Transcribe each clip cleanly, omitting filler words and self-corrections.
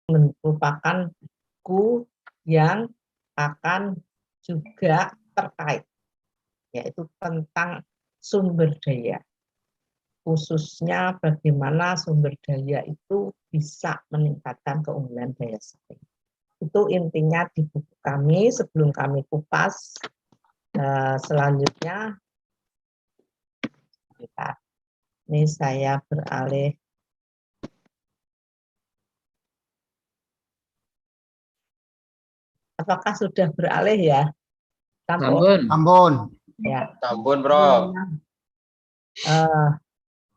merupakan buku yang akan juga terkait, yaitu tentang sumber daya. Khususnya bagaimana sumber daya itu bisa meningkatkan keunggulan daya saing. Itu intinya di buku kami. Sebelum kami kupas selanjutnya, ini saya beralih. Apakah sudah beralih ya? Tambun. Ya. Tambun, Bro.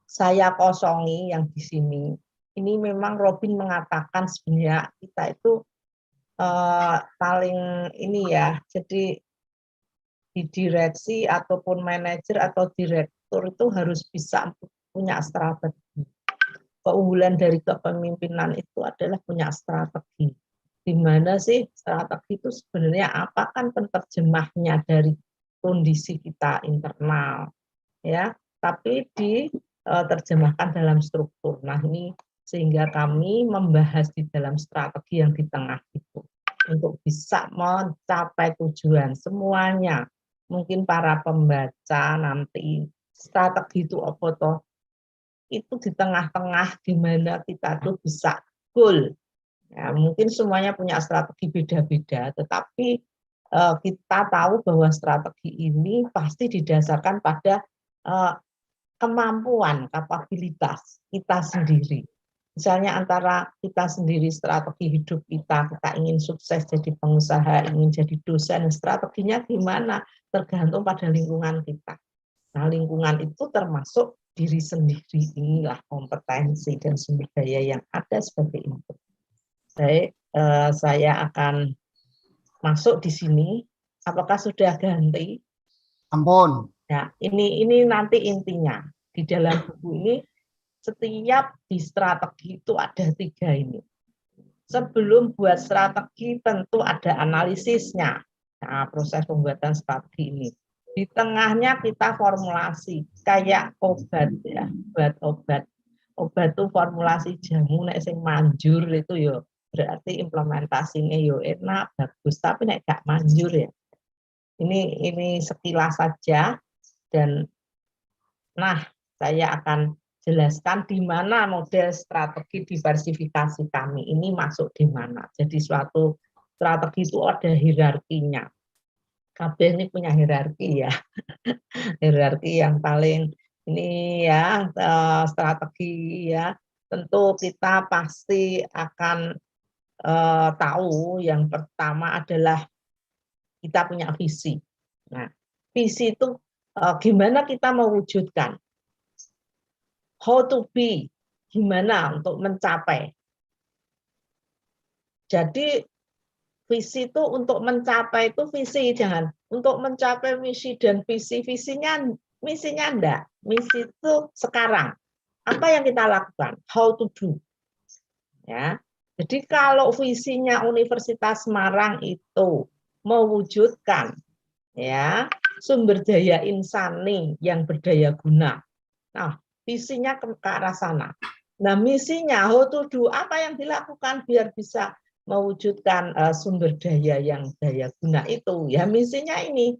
Saya kosongi yang di sini. Ini memang Robin mengatakan sebenarnya kita itu paling ini ya, jadi di direksi ataupun manajer atau direktur itu harus bisa punya strategi. Keunggulan dari kepemimpinan itu adalah punya strategi. Di mana sih strategi itu sebenarnya apa, kan penerjemahnya dari kondisi kita internal, ya, tapi diterjemahkan dalam struktur. Nah, ini sehingga kami membahas di dalam strategi yang di tengah itu untuk bisa mencapai tujuan semuanya. Mungkin para pembaca nanti strategi itu apa toh? Itu di tengah-tengah di mana kita tuh bisa goal. Ya, mungkin semuanya punya strategi beda-beda, tetapi kita tahu bahwa strategi ini pasti didasarkan pada kemampuan, kapabilitas kita sendiri. Misalnya antara kita sendiri, strategi hidup kita ingin sukses jadi pengusaha, ingin jadi dosen, strateginya gimana? Tergantung pada lingkungan kita. Nah, lingkungan itu termasuk diri sendiri, inilah kompetensi dan sumber daya yang ada sebagai input. Baik, saya akan masuk di sini. Apakah sudah ganti? Ampun. Ya, ini nanti intinya. Di dalam buku ini, setiap di strategi itu ada 3 ini. Sebelum buat strategi tentu ada analisisnya. Nah, proses pembuatan strategi ini. Di tengahnya kita formulasi kayak obat ya, buat obat. Obat itu formulasi jamu nek sing manjur itu yo berarti implementasinya yo enak bagus, tapi nek gak manjur ya. Ini sekilas saja, dan nah saya akan jelaskan di mana model strategi diversifikasi kami ini masuk di mana. Jadi suatu strategi itu ada hierarkinya. KB ini punya hierarki ya. Hierarki yang paling ini ya, strategi ya. Tentu kita pasti akan tahu yang pertama adalah kita punya visi. Nah, visi itu gimana kita mewujudkan, how to be, gimana untuk mencapai. Jadi visi itu untuk mencapai itu visi, jangan untuk mencapai misi dan visi. Misinya enggak. Misi itu sekarang. Apa yang kita lakukan? How to do. Ya. Jadi kalau visinya Universitas Semarang itu mewujudkan ya sumber daya insani yang berdaya guna. Nah, visinya ke arah sana. Nah, misinya how to do, apa yang dilakukan biar bisa mewujudkan sumber daya yang daya guna itu. Ya, misinya ini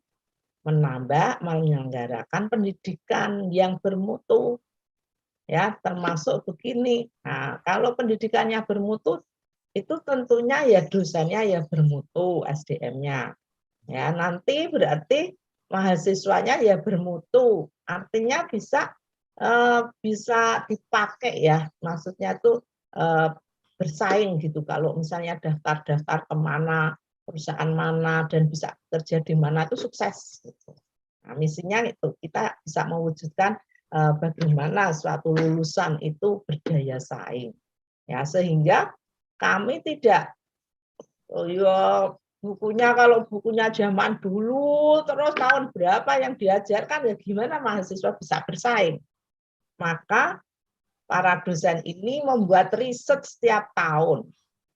menyelenggarakan pendidikan yang bermutu. Ya, termasuk begini. Nah, kalau pendidikannya bermutu itu tentunya ya dosennya ya bermutu, SDM-nya. Ya, nanti berarti mahasiswanya ya bermutu. Artinya bisa dipakai ya, maksudnya tuh bersaing gitu. Kalau misalnya daftar kemana, perusahaan mana, dan bisa kerja di mana itu sukses. Gitu. Nah, misinya itu kita bisa mewujudkan bagaimana suatu lulusan itu berdaya saing. Ya, sehingga kami tidak bukunya, kalau bukunya zaman dulu terus tahun berapa yang diajarkan ya gimana mahasiswa bisa bersaing. Maka para dosen ini membuat riset setiap tahun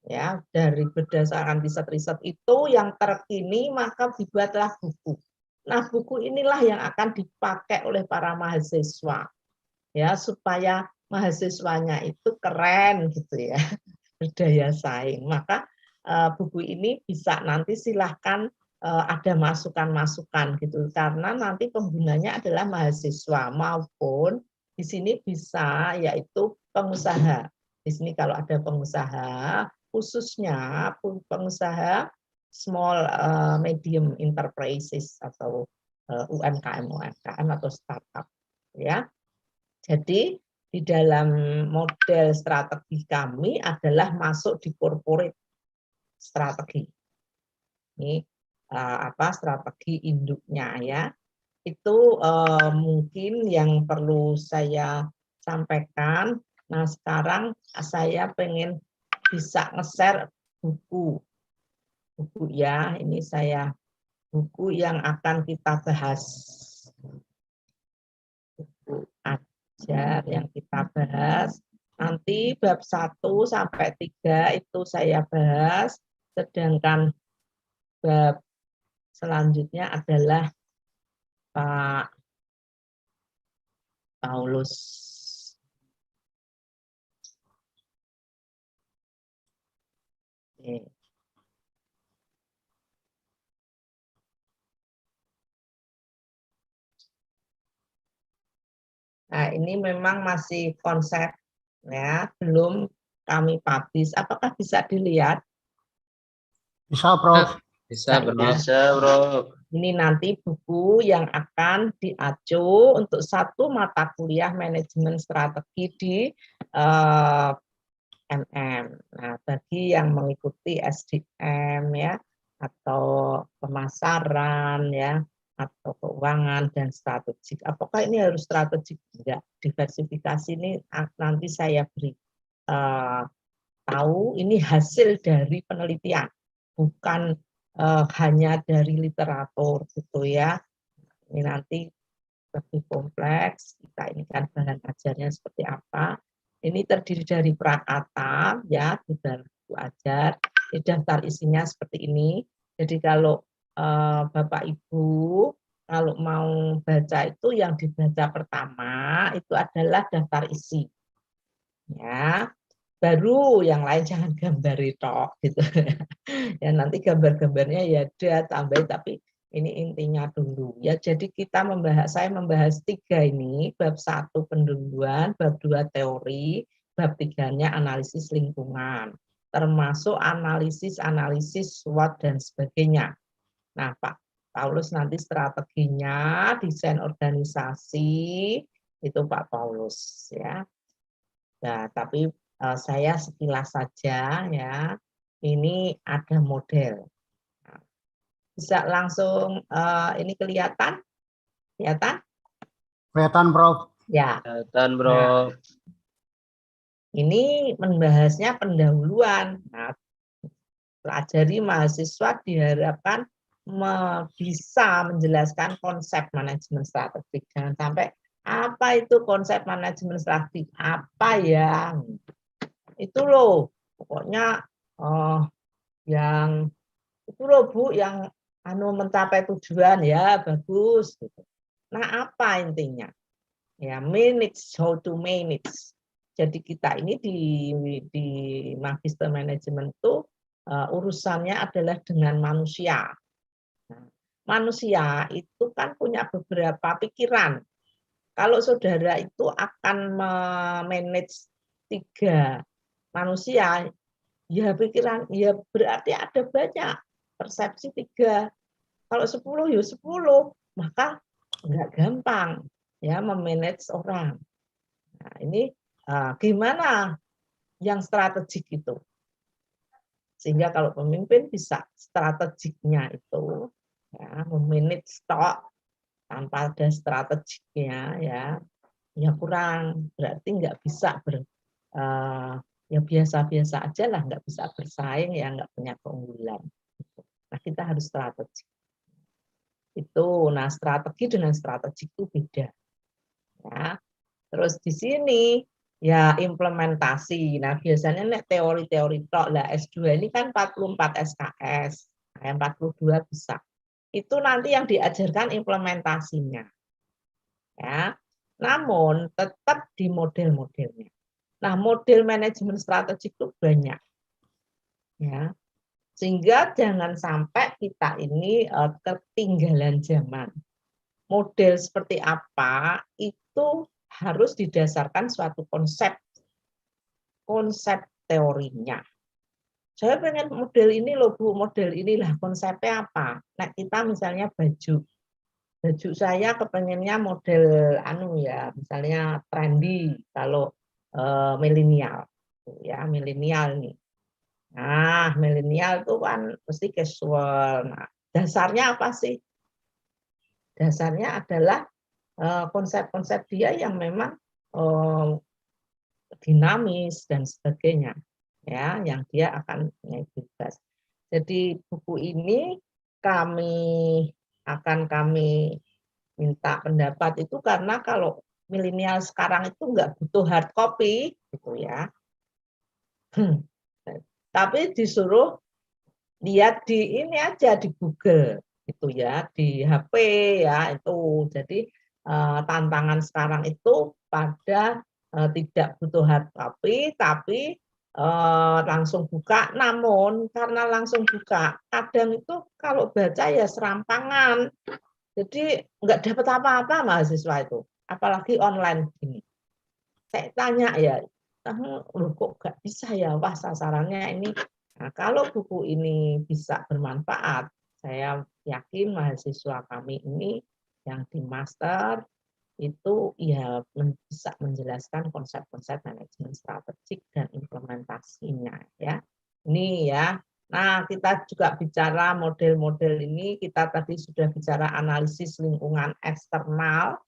ya, dari berdasarkan riset itu yang terkini maka dibuatlah buku. Nah, buku inilah yang akan dipakai oleh para mahasiswa ya supaya mahasiswanya itu keren gitu ya. berdaya saing. Maka buku ini bisa nanti silahkan ada masukan-masukan gitu, karena nanti penggunanya adalah mahasiswa maupun di sini bisa yaitu pengusaha. Di sini kalau ada pengusaha, khususnya pengusaha small medium enterprises atau UMKM atau startup, ya. Jadi di dalam model strategi kami adalah masuk di corporate strategi. Ini strategi induknya, ya. Itu mungkin yang perlu saya sampaikan. Nah, sekarang saya pengen bisa nge-share buku ya. Ini saya buku yang akan kita bahas. Buku ajar yang kita bahas. Nanti bab 1 sampai 3 itu saya bahas, sedangkan bab selanjutnya adalah Pak Paulus. Oke. Nah, ini memang masih konsep, ya, belum kami publish. Apakah bisa dilihat? Bisa, Prof. Bisa, Bro. Bisa, Bro. Ini nanti buku yang akan diacu untuk satu mata kuliah manajemen strategi di MM. Nah, bagi yang mengikuti SDM, ya, atau pemasaran, ya, atau keuangan dan strategik. Apakah ini harus strategik? Enggak. Diversifikasi ini nanti saya beri tahu, ini hasil dari penelitian, bukan hanya dari literatur, gitu ya. Ini nanti lebih kompleks. Kita ini kan bahan ajarnya seperti apa. Ini terdiri dari prakata, ya, di dalam buku ajar. Di daftar isinya seperti ini. Jadi kalau Bapak Ibu kalau mau baca itu yang dibaca pertama itu adalah daftar isi, ya. Baru yang lain jangan gambar tok gitu. Ya nanti gambar-gambarnya ya ada tambah, tapi ini intinya dulu, ya. Jadi saya membahas 3 ini, bab 1 pendahuluan, bab 2 teori, bab 3-nya analisis lingkungan, termasuk analisis SWOT dan sebagainya. Nah, Pak Paulus nanti strateginya, desain organisasi itu Pak Paulus, ya. Nah, tapi saya sekilas saja, ya. Ini ada model. Bisa langsung ini kelihatan? Kelihatan? Kelihatan, Prof. Ya. Kelihatan, Bro. Nah, ini membahasnya pendahuluan. Nah, pelajari mahasiswa diharapkan bisa menjelaskan konsep manajemen strategik. Jangan sampai apa itu konsep manajemen strategik? Apa ya? Itu loh, pokoknya yang itu loh Bu, yang mencapai tujuan, ya bagus gitu. Nah, apa intinya? Ya, manage, how to manage. Jadi kita ini di Magister Manajemen itu urusannya adalah dengan manusia. Nah, manusia itu kan punya beberapa pikiran. Kalau saudara itu akan memanage 3 manusia, ya pikiran, ya berarti ada banyak persepsi 3. Kalau 10 ya 10, maka enggak gampang, ya, memanage orang. Nah, ini gimana yang strategik itu? Sehingga kalau pemimpin bisa strategiknya itu, ya, memanage stok tanpa ada strateginya, ya kurang, berarti nggak bisa ya biasa-biasa aja lah, nggak bisa bersaing, ya nggak punya keunggulan. Nah, kita harus strategi. Itu, nah, strategi dengan strategi itu beda. Ya. Terus di sini ya implementasi. Nah, biasanya nek teori-teori tok lah, S2 ini kan 44 SKS, yang 42 bisa. Itu nanti yang diajarkan implementasinya. Ya. Namun tetap di model-modelnya. Nah, model manajemen strategik itu banyak. ya. Sehingga jangan sampai kita ini ketinggalan zaman. Model seperti apa itu harus didasarkan suatu konsep teorinya. Saya pengen model ini loh Bu, model inilah konsepnya apa. Nah kita misalnya baju saya kepengennya model misalnya trendy kalau milenial, ya milenial nih. Nah milenial itu kan mesti casual. Nah, dasarnya apa sih? Dasarnya adalah konsep-konsep dia yang memang dinamis dan sebagainya, ya, yang dia akan bebas. Jadi buku ini kami minta pendapat itu karena kalau milenial sekarang itu nggak butuh hard copy, gitu ya. Tapi disuruh lihat di ini aja di Google, gitu ya, di HP ya itu. Jadi tantangan sekarang itu pada tidak butuh hard copy, tapi langsung buka. Namun karena langsung buka, kadang itu kalau baca ya serampangan. Jadi nggak dapat apa-apa mahasiswa itu, apalagi online gini. Saya tanya ya, kamu kok nggak bisa ya? Wah sasarannya ini. Nah, kalau buku ini bisa bermanfaat, saya yakin mahasiswa kami ini yang di master itu ya bisa menjelaskan konsep-konsep manajemen strategik dan implementasinya ya. Ini ya. Nah, kita juga bicara model-model ini, kita tadi sudah bicara analisis lingkungan eksternal.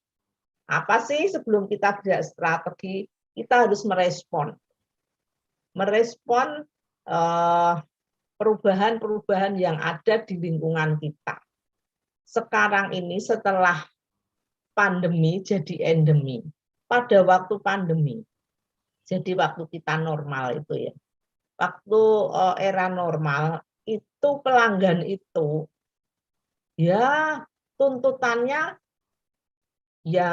Apa sih sebelum kita strategi, kita harus merespon perubahan-perubahan yang ada di lingkungan kita. Sekarang ini setelah pandemi jadi endemi. Pada waktu pandemi, jadi waktu kita normal itu ya. Waktu era normal itu pelanggan itu ya tuntutannya ya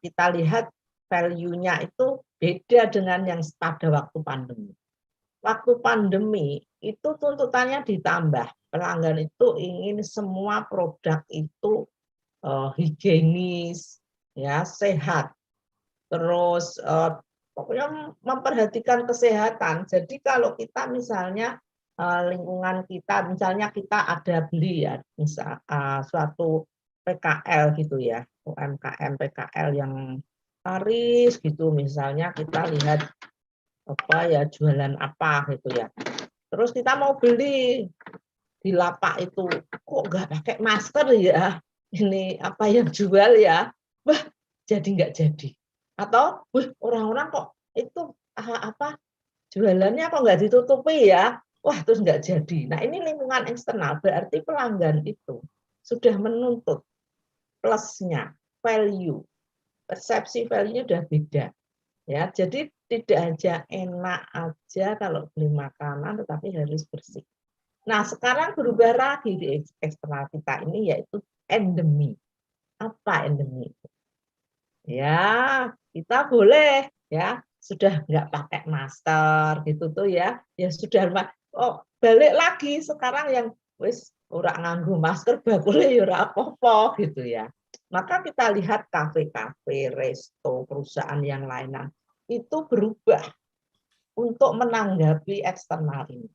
kita lihat value-nya itu beda dengan yang pada waktu pandemi. Waktu pandemi itu tuntutannya ditambah. Pelanggan itu ingin semua produk itu higienis, ya sehat. Terus pokoknya memperhatikan kesehatan. Jadi kalau kita misalnya lingkungan kita, misalnya kita ada beli ya, misal suatu PKL gitu ya, UMKM PKL yang laris gitu, misalnya kita lihat apa ya jualan apa gitu ya. Terus kita mau beli di lapak itu, kok nggak pakai masker ya? Ini apa yang jual ya? Wah, jadi nggak jadi. Atau, orang-orang kok itu apa jualannya kok nggak ditutupi ya? Wah, terus nggak jadi. Nah, ini lingkungan eksternal, berarti pelanggan itu sudah menuntut plusnya, value, persepsi value-nya sudah beda. Ya, jadi tidak aja enak aja kalau beli makanan, tetapi harus bersih. Nah, sekarang berubah lagi di eksternal kita ini yaitu endemi. Apa endemi? Ya, kita boleh ya sudah nggak pakai masker gitu tuh ya. Ya sudah balik lagi sekarang yang wis ora nganggo masker bakule ya ora apa-apa gitu ya. Maka kita lihat kafe-kafe, resto, perusahaan yang lainnya itu berubah untuk menanggapi eksternal ini.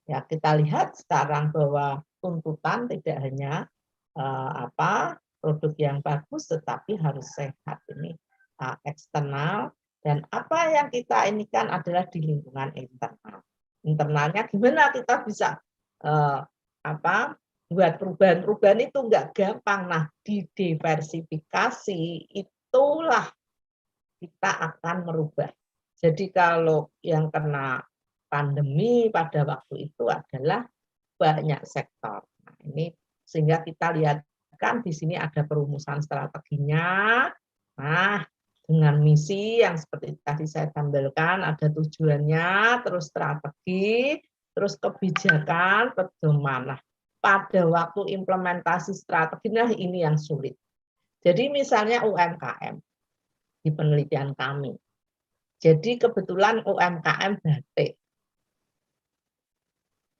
Ya, kita lihat sekarang bahwa tuntutan tidak hanya produk yang bagus, tetapi harus sehat ini eksternal dan apa yang kita ini kan adalah di lingkungan internal. Internalnya gimana kita bisa buat perubahan-perubahan itu nggak gampang. Nah, didiversifikasi itulah kita akan merubah. Jadi kalau yang kena pandemi pada waktu itu adalah banyak sektor. Nah, ini sehingga kita lihat kan di sini ada perumusan strateginya. Nah, dengan misi yang seperti tadi saya tampilkan, ada tujuannya, terus strategi, terus kebijakan, pedoman. Nah, pada waktu implementasi strategi, nah ini yang sulit. Jadi misalnya UMKM di penelitian kami. Jadi kebetulan UMKM batik.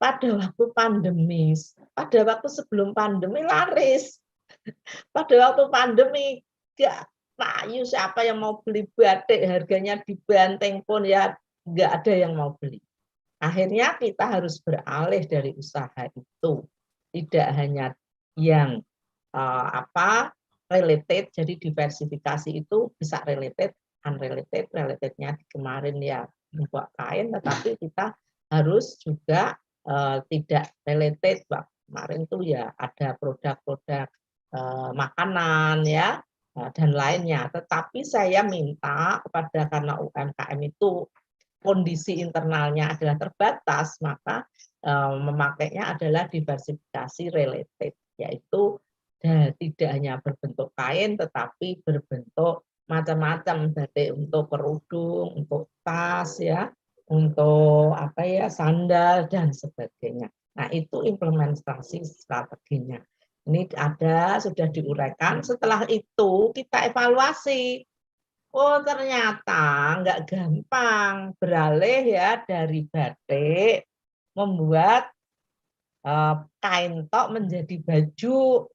pada waktu pandemis, pada waktu sebelum pandemi laris. Pada waktu pandemi nggak payu, siapa yang mau beli batik, harganya dibanting pun ya nggak ada yang mau beli. Akhirnya kita harus beralih dari usaha itu, tidak hanya yang related, jadi diversifikasi itu bisa related, unrelated, relatednya kemarin ya membuat kain, tetapi kita harus juga tidak related. Kemarin tuh ya ada produk-produk makanan ya dan lainnya. Tetapi saya minta kepada, karena UMKM itu kondisi internalnya adalah terbatas, maka memakainya adalah diversifikasi related, yaitu tidak hanya berbentuk kain, tetapi berbentuk macam-macam, batik untuk kerudung, untuk tas ya, untuk sandal dan sebagainya. Nah, itu implementasi strateginya. Ini sudah diuraikan. Setelah itu kita evaluasi. Oh, ternyata nggak gampang beralih ya dari batik membuat kain tok menjadi baju.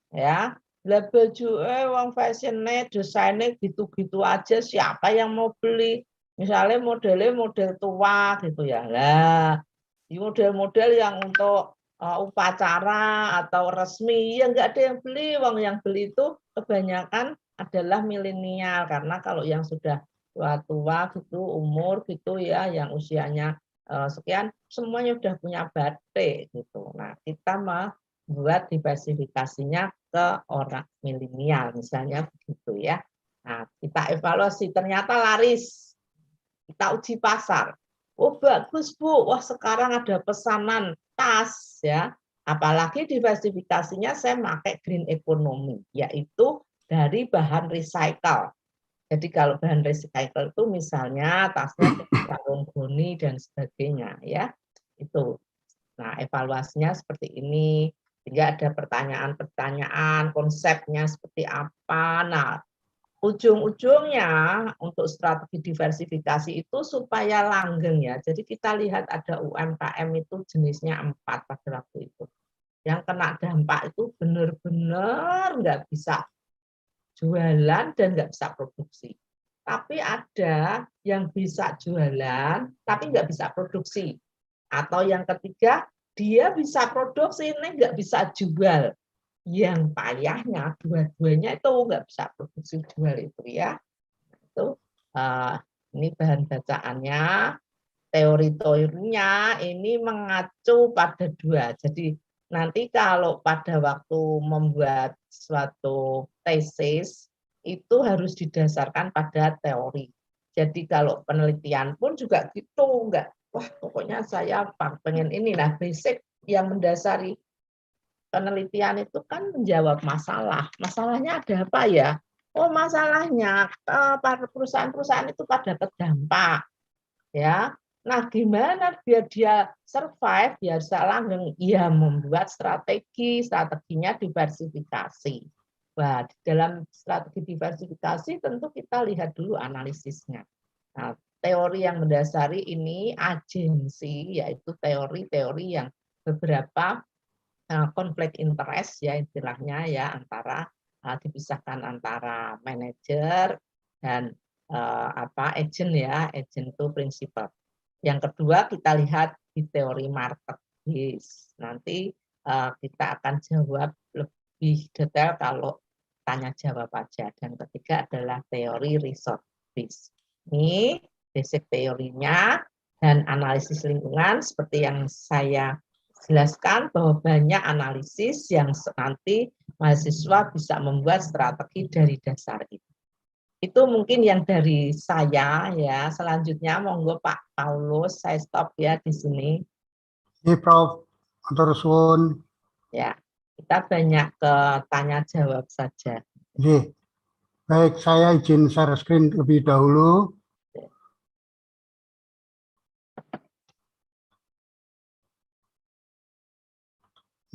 Ya, lah baju wong fashionnya, desainnya gitu-gitu aja, siapa yang mau beli? Misalnya modelnya model tua gitu ya. Lah, model-model yang untuk upacara atau resmi ya nggak ada yang beli. Wong yang beli itu kebanyakan adalah milenial, karena kalau yang sudah tua-tua gitu umur gitu ya, yang usianya sekian, semuanya udah punya batik gitu. Nah, kita buat diversifikasinya ke orang milenial misalnya begitu ya. Nah, kita evaluasi, ternyata laris. Kita uji pasar. Oh, bagus Bu. Wah, sekarang ada pesanan tas ya. Apalagi diversifikasinya saya pakai green economy, yaitu dari bahan recycle. Jadi kalau bahan recycle itu misalnya tasnya sarung goni dan sebagainya ya. Itu. Nah, evaluasinya seperti ini. Sehingga ada pertanyaan-pertanyaan, konsepnya seperti apa. Nah, ujung-ujungnya untuk strategi diversifikasi itu supaya langgeng ya. Jadi kita lihat ada UMKM itu jenisnya 4 pada waktu itu. Yang kena dampak itu benar-benar nggak bisa jualan dan nggak bisa produksi. Tapi ada yang bisa jualan tapi nggak bisa produksi. Atau yang ketiga, dia bisa produksi ini nggak bisa jual. Yang payahnya dua-duanya itu nggak bisa produksi jual itu ya. Itu ini bahan bacaannya, teori-teorinya ini mengacu pada dua. Jadi nanti kalau pada waktu membuat suatu tesis itu harus didasarkan pada teori. Jadi kalau penelitian pun juga gitu, enggak, wah pokoknya saya pengen ini. Nah, basic yang mendasari penelitian itu kan menjawab masalah. Masalahnya ada apa ya? Oh, masalahnya para perusahaan-perusahaan itu pada terdampak. Ya. Nah, gimana biar dia survive, biar bisa langgeng? Ya, membuat strateginya diversifikasi. Nah, di dalam strategi diversifikasi tentu kita lihat dulu analisisnya. Nah, teori yang mendasari ini agensi, yaitu teori-teori yang beberapa konflik interest ya istilahnya ya, antara dipisahkan antara manajer dan agent ya, agent itu prinsipal. Yang kedua kita lihat di teori market base. Nanti kita akan jawab lebih detail kalau tanya jawab aja. Dan ketiga adalah teori resource base. Ini basic teorinya, dan analisis lingkungan seperti yang saya jelaskan bahwa banyak analisis yang nanti mahasiswa bisa membuat strategi dari dasar itu. Itu mungkin yang dari saya ya. Selanjutnya monggo Pak Paulus, saya stop ya di sini. Ini Prof. Matur suwun. Ya, kita banyak ke tanya jawab saja. Baik, saya izin share screen lebih dahulu.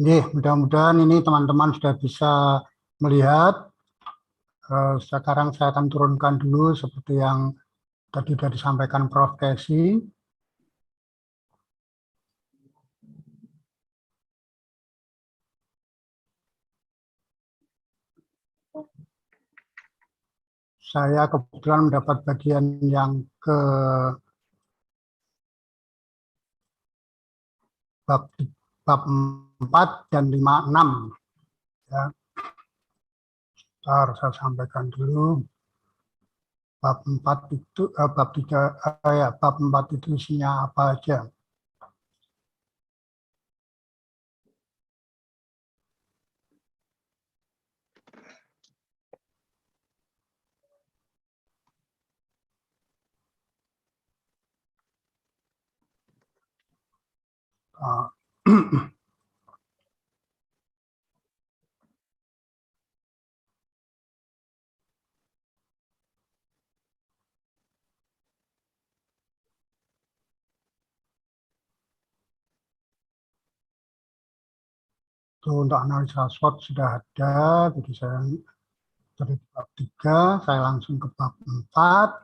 Mudah-mudahan ini teman-teman sudah bisa melihat. Sekarang saya akan turunkan dulu seperti yang tadi sudah disampaikan Prof. Casey. saya kebetulan mendapat bagian yang ke bab 4 dan 56. Ya. Saya sampaikan dulu. Bab 4 itu, bab 3, ya, bab 4 itu isinya apa aja. Itu untuk analisa SWOT sudah ada, jadi saya dari bab 3, saya langsung ke bab 4.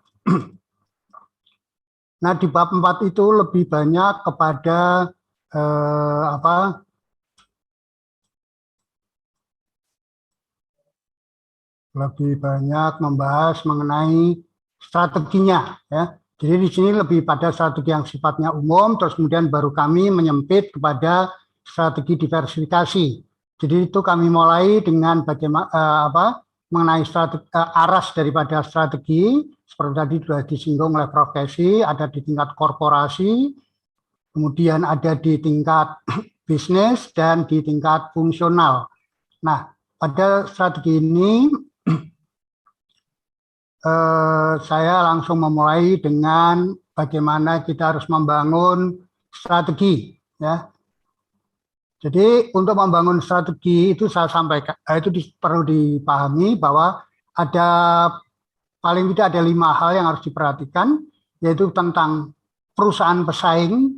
Nah, di bab 4 itu lebih banyak kepada lebih banyak membahas mengenai strateginya, ya. Jadi di sini lebih pada strategi yang sifatnya umum, terus kemudian baru kami menyempit kepada strategi diversifikasi. Jadi itu kami mulai dengan bagaimana mengenai strategi, aras daripada strategi, seperti tadi sudah disinggung oleh Prof. Kesi, ada di tingkat korporasi, kemudian ada di tingkat bisnis, dan di tingkat fungsional. Nah, pada strategi ini saya langsung memulai dengan bagaimana kita harus membangun strategi, ya. Jadi untuk membangun strategi itu saya sampaikan, itu perlu dipahami bahwa ada paling tidak ada 5 hal yang harus diperhatikan, yaitu tentang perusahaan pesaing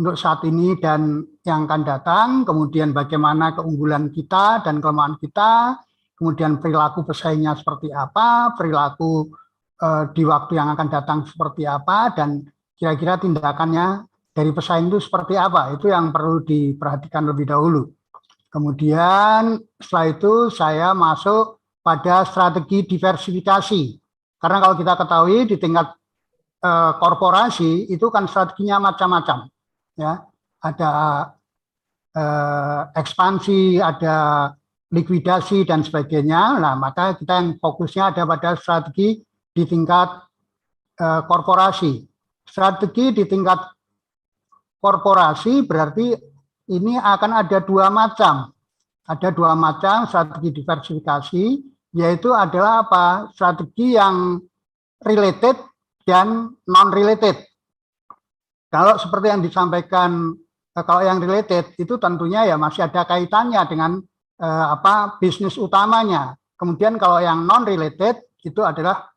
untuk saat ini dan yang akan datang, kemudian bagaimana keunggulan kita dan kelemahan kita, kemudian perilaku pesaingnya seperti apa, perilaku di waktu yang akan datang seperti apa, dan kira-kira tindakannya dari pesaing itu seperti apa. Itu yang perlu diperhatikan lebih dahulu. Kemudian setelah itu saya masuk pada strategi diversifikasi. Karena kalau kita ketahui di tingkat korporasi itu kan strateginya macam-macam. Ya, ada ekspansi, ada likuidasi dan sebagainya. Nah, maka kita yang fokusnya ada pada strategi di tingkat korporasi. Strategi di tingkat korporasi berarti ini akan ada 2 macam. Ada 2 macam strategi diversifikasi, yaitu adalah apa? Strategi yang related dan non-related. Kalau seperti yang disampaikan, kalau yang related itu tentunya ya masih ada kaitannya dengan bisnis utamanya. Kemudian kalau yang non-related itu adalah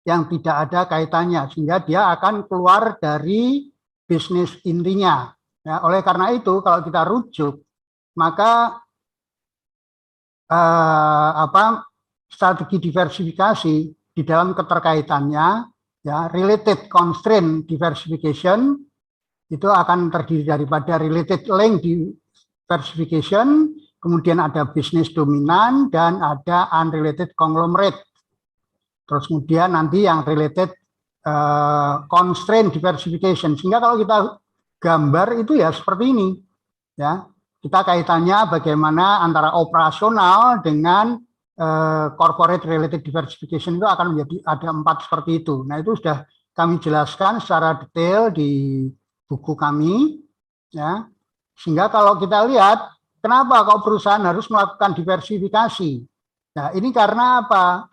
yang tidak ada kaitannya, sehingga dia akan keluar dari bisnis intinya. Ya, oleh karena itu kalau kita rujuk, maka strategi diversifikasi di dalam keterkaitannya, ya, related constraint diversification itu akan terdiri daripada related link diversification, kemudian ada bisnis dominan, dan ada unrelated conglomerate. Terus kemudian nanti yang related constraint diversification. Sehingga kalau kita gambar itu ya seperti ini, ya. Kita kaitannya bagaimana antara operasional dengan corporate related diversification itu akan menjadi ada 4 seperti itu. Nah, itu sudah kami jelaskan secara detail di buku kami, ya. Sehingga kalau kita lihat kenapa kok perusahaan harus melakukan diversifikasi. Nah, ini karena apa?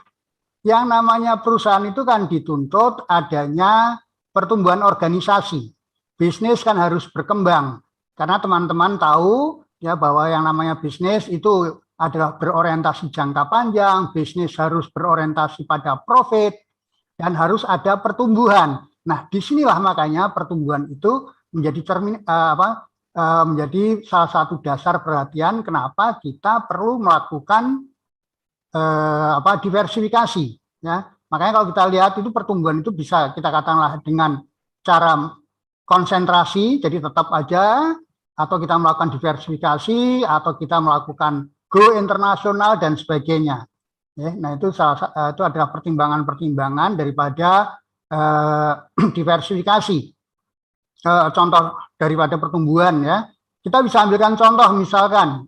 Yang namanya perusahaan itu kan dituntut adanya pertumbuhan organisasi. Bisnis kan harus berkembang. Karena teman-teman tahu ya bahwa yang namanya bisnis itu adalah berorientasi jangka panjang, bisnis harus berorientasi pada profit, dan harus ada pertumbuhan. Nah, disinilah makanya pertumbuhan itu menjadi menjadi salah satu dasar perhatian kenapa kita perlu melakukan diversifikasi, ya. Makanya kalau kita lihat itu pertumbuhan itu bisa kita katakanlah dengan cara konsentrasi, jadi tetap aja, atau kita melakukan diversifikasi, atau kita melakukan go internasional dan sebagainya. Ya, nah itu itu adalah pertimbangan-pertimbangan daripada diversifikasi. Contoh daripada pertumbuhan ya. Kita bisa ambilkan contoh misalkan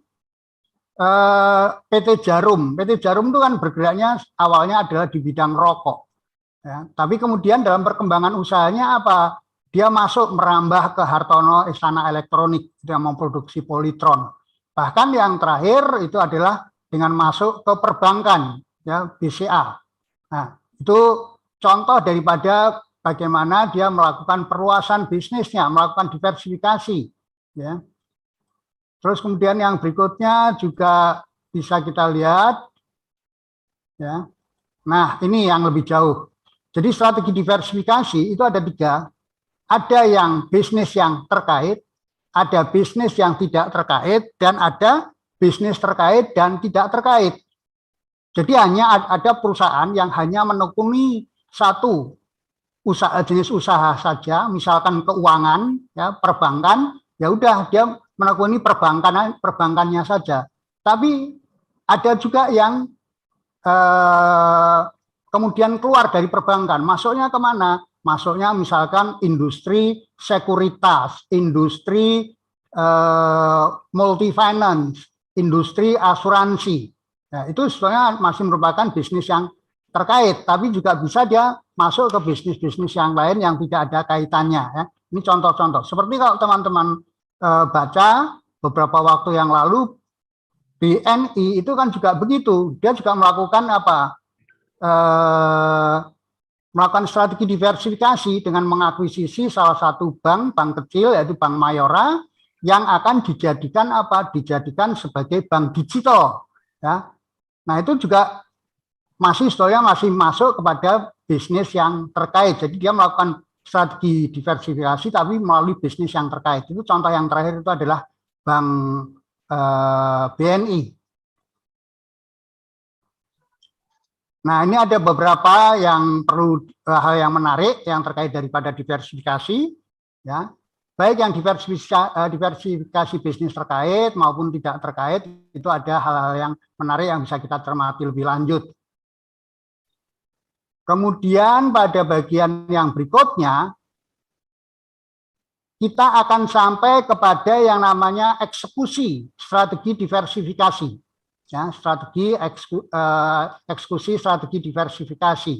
PT Jarum. PT Jarum itu kan bergeraknya awalnya adalah di bidang rokok. Ya. Tapi kemudian dalam perkembangan usahanya apa? Dia masuk merambah ke Hartono Istana Elektronik, dia memproduksi Polytron. Bahkan yang terakhir itu adalah dengan masuk ke perbankan, ya BCA. Nah, itu contoh daripada bagaimana dia melakukan perluasan bisnisnya, melakukan diversifikasi. Ya. Terus kemudian yang berikutnya juga bisa kita lihat, ya. Nah ini yang lebih jauh. Jadi strategi diversifikasi itu ada 3. Ada yang bisnis yang terkait, ada bisnis yang tidak terkait, dan ada bisnis terkait dan tidak terkait. Jadi hanya ada perusahaan yang hanya menekuni satu jenis usaha saja, misalkan keuangan, ya perbankan, ya udah dia menekuni perbankannya saja. Tapi ada juga yang kemudian keluar dari perbankan, masuknya kemana? Masuknya misalkan industri sekuritas, industri multi finance, industri asuransi. Nah, itu sebenarnya masih merupakan bisnis yang terkait, tapi juga bisa dia masuk ke bisnis-bisnis yang lain yang tidak ada kaitannya. Ya. Ini contoh-contoh. Seperti kalau teman-teman baca beberapa waktu yang lalu, BNI itu kan juga begitu. Dia juga melakukan apa? Melakukan strategi diversifikasi dengan mengakuisisi salah satu bank kecil yaitu Bank Mayora yang akan dijadikan apa? Dijadikan sebagai bank digital. Ya. Nah itu juga sebetulnya masih masuk kepada bisnis yang terkait. Jadi dia melakukan strategi diversifikasi tapi melalui bisnis yang terkait. Itu contoh yang terakhir itu adalah Bank BNI. Nah, ini ada beberapa yang perlu hal yang menarik yang terkait daripada diversifikasi, ya. Baik yang diversifikasi bisnis terkait maupun tidak terkait, itu ada hal-hal yang menarik yang bisa kita cermati lebih lanjut. Kemudian pada bagian yang berikutnya, kita akan sampai kepada yang namanya eksekusi strategi diversifikasi. Ya, eksekusi strategi diversifikasi.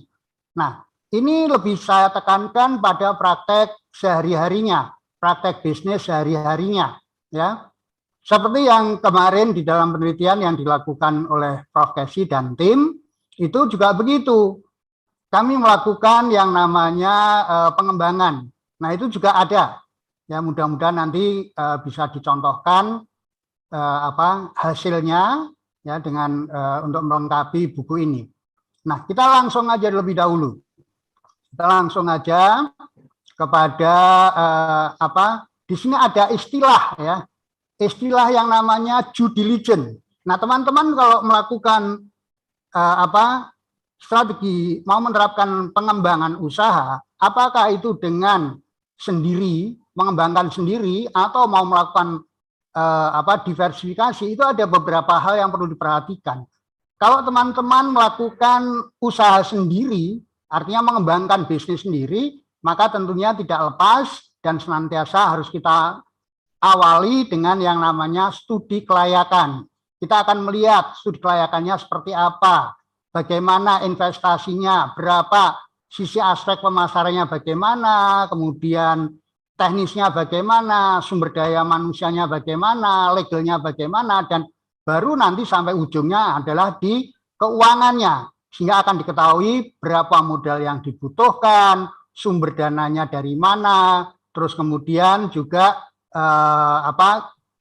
Nah, ini lebih saya tekankan pada praktek sehari-harinya, praktek bisnis sehari-harinya. Ya, seperti yang kemarin di dalam penelitian yang dilakukan oleh Prof. Kesi dan tim, itu juga begitu. Kami melakukan yang namanya pengembangan. Nah, itu juga ada. Ya, mudah-mudahan nanti bisa dicontohkan hasilnya. Ya, dengan untuk melengkapi buku ini. Nah, kita langsung aja lebih dahulu. Kita langsung aja kepada di sini ada istilah ya. Istilah yang namanya due diligence. Nah, teman-teman kalau melakukan strategi mau menerapkan pengembangan usaha, apakah itu dengan sendiri, mengembangkan sendiri atau mau melakukan diversifikasi, itu ada beberapa hal yang perlu diperhatikan. Kalau teman-teman melakukan usaha sendiri, artinya mengembangkan bisnis sendiri, maka tentunya tidak lepas dan senantiasa harus kita awali dengan yang namanya studi kelayakan. Kita akan melihat studi kelayakannya seperti apa, bagaimana investasinya, berapa, sisi aspek pemasarannya bagaimana, kemudian teknisnya bagaimana, sumber daya manusianya bagaimana, legalnya bagaimana, dan baru nanti sampai ujungnya adalah di keuangannya, sehingga akan diketahui berapa modal yang dibutuhkan, sumber dananya dari mana, terus kemudian juga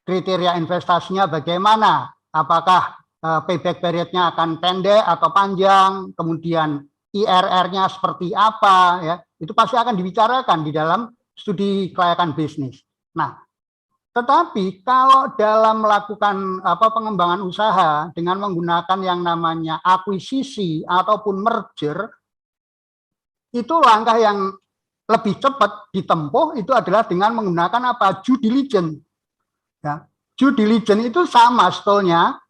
kriteria investasinya bagaimana, apakah payback periodnya akan pendek atau panjang, kemudian IRR-nya seperti apa, ya itu pasti akan dibicarakan di dalam studi kelayakan bisnis. Nah, tetapi kalau dalam melakukan pengembangan usaha dengan menggunakan yang namanya akuisisi ataupun merger, itu langkah yang lebih cepat ditempuh itu adalah dengan menggunakan due diligence. Ya, due diligence itu sama sebetulnya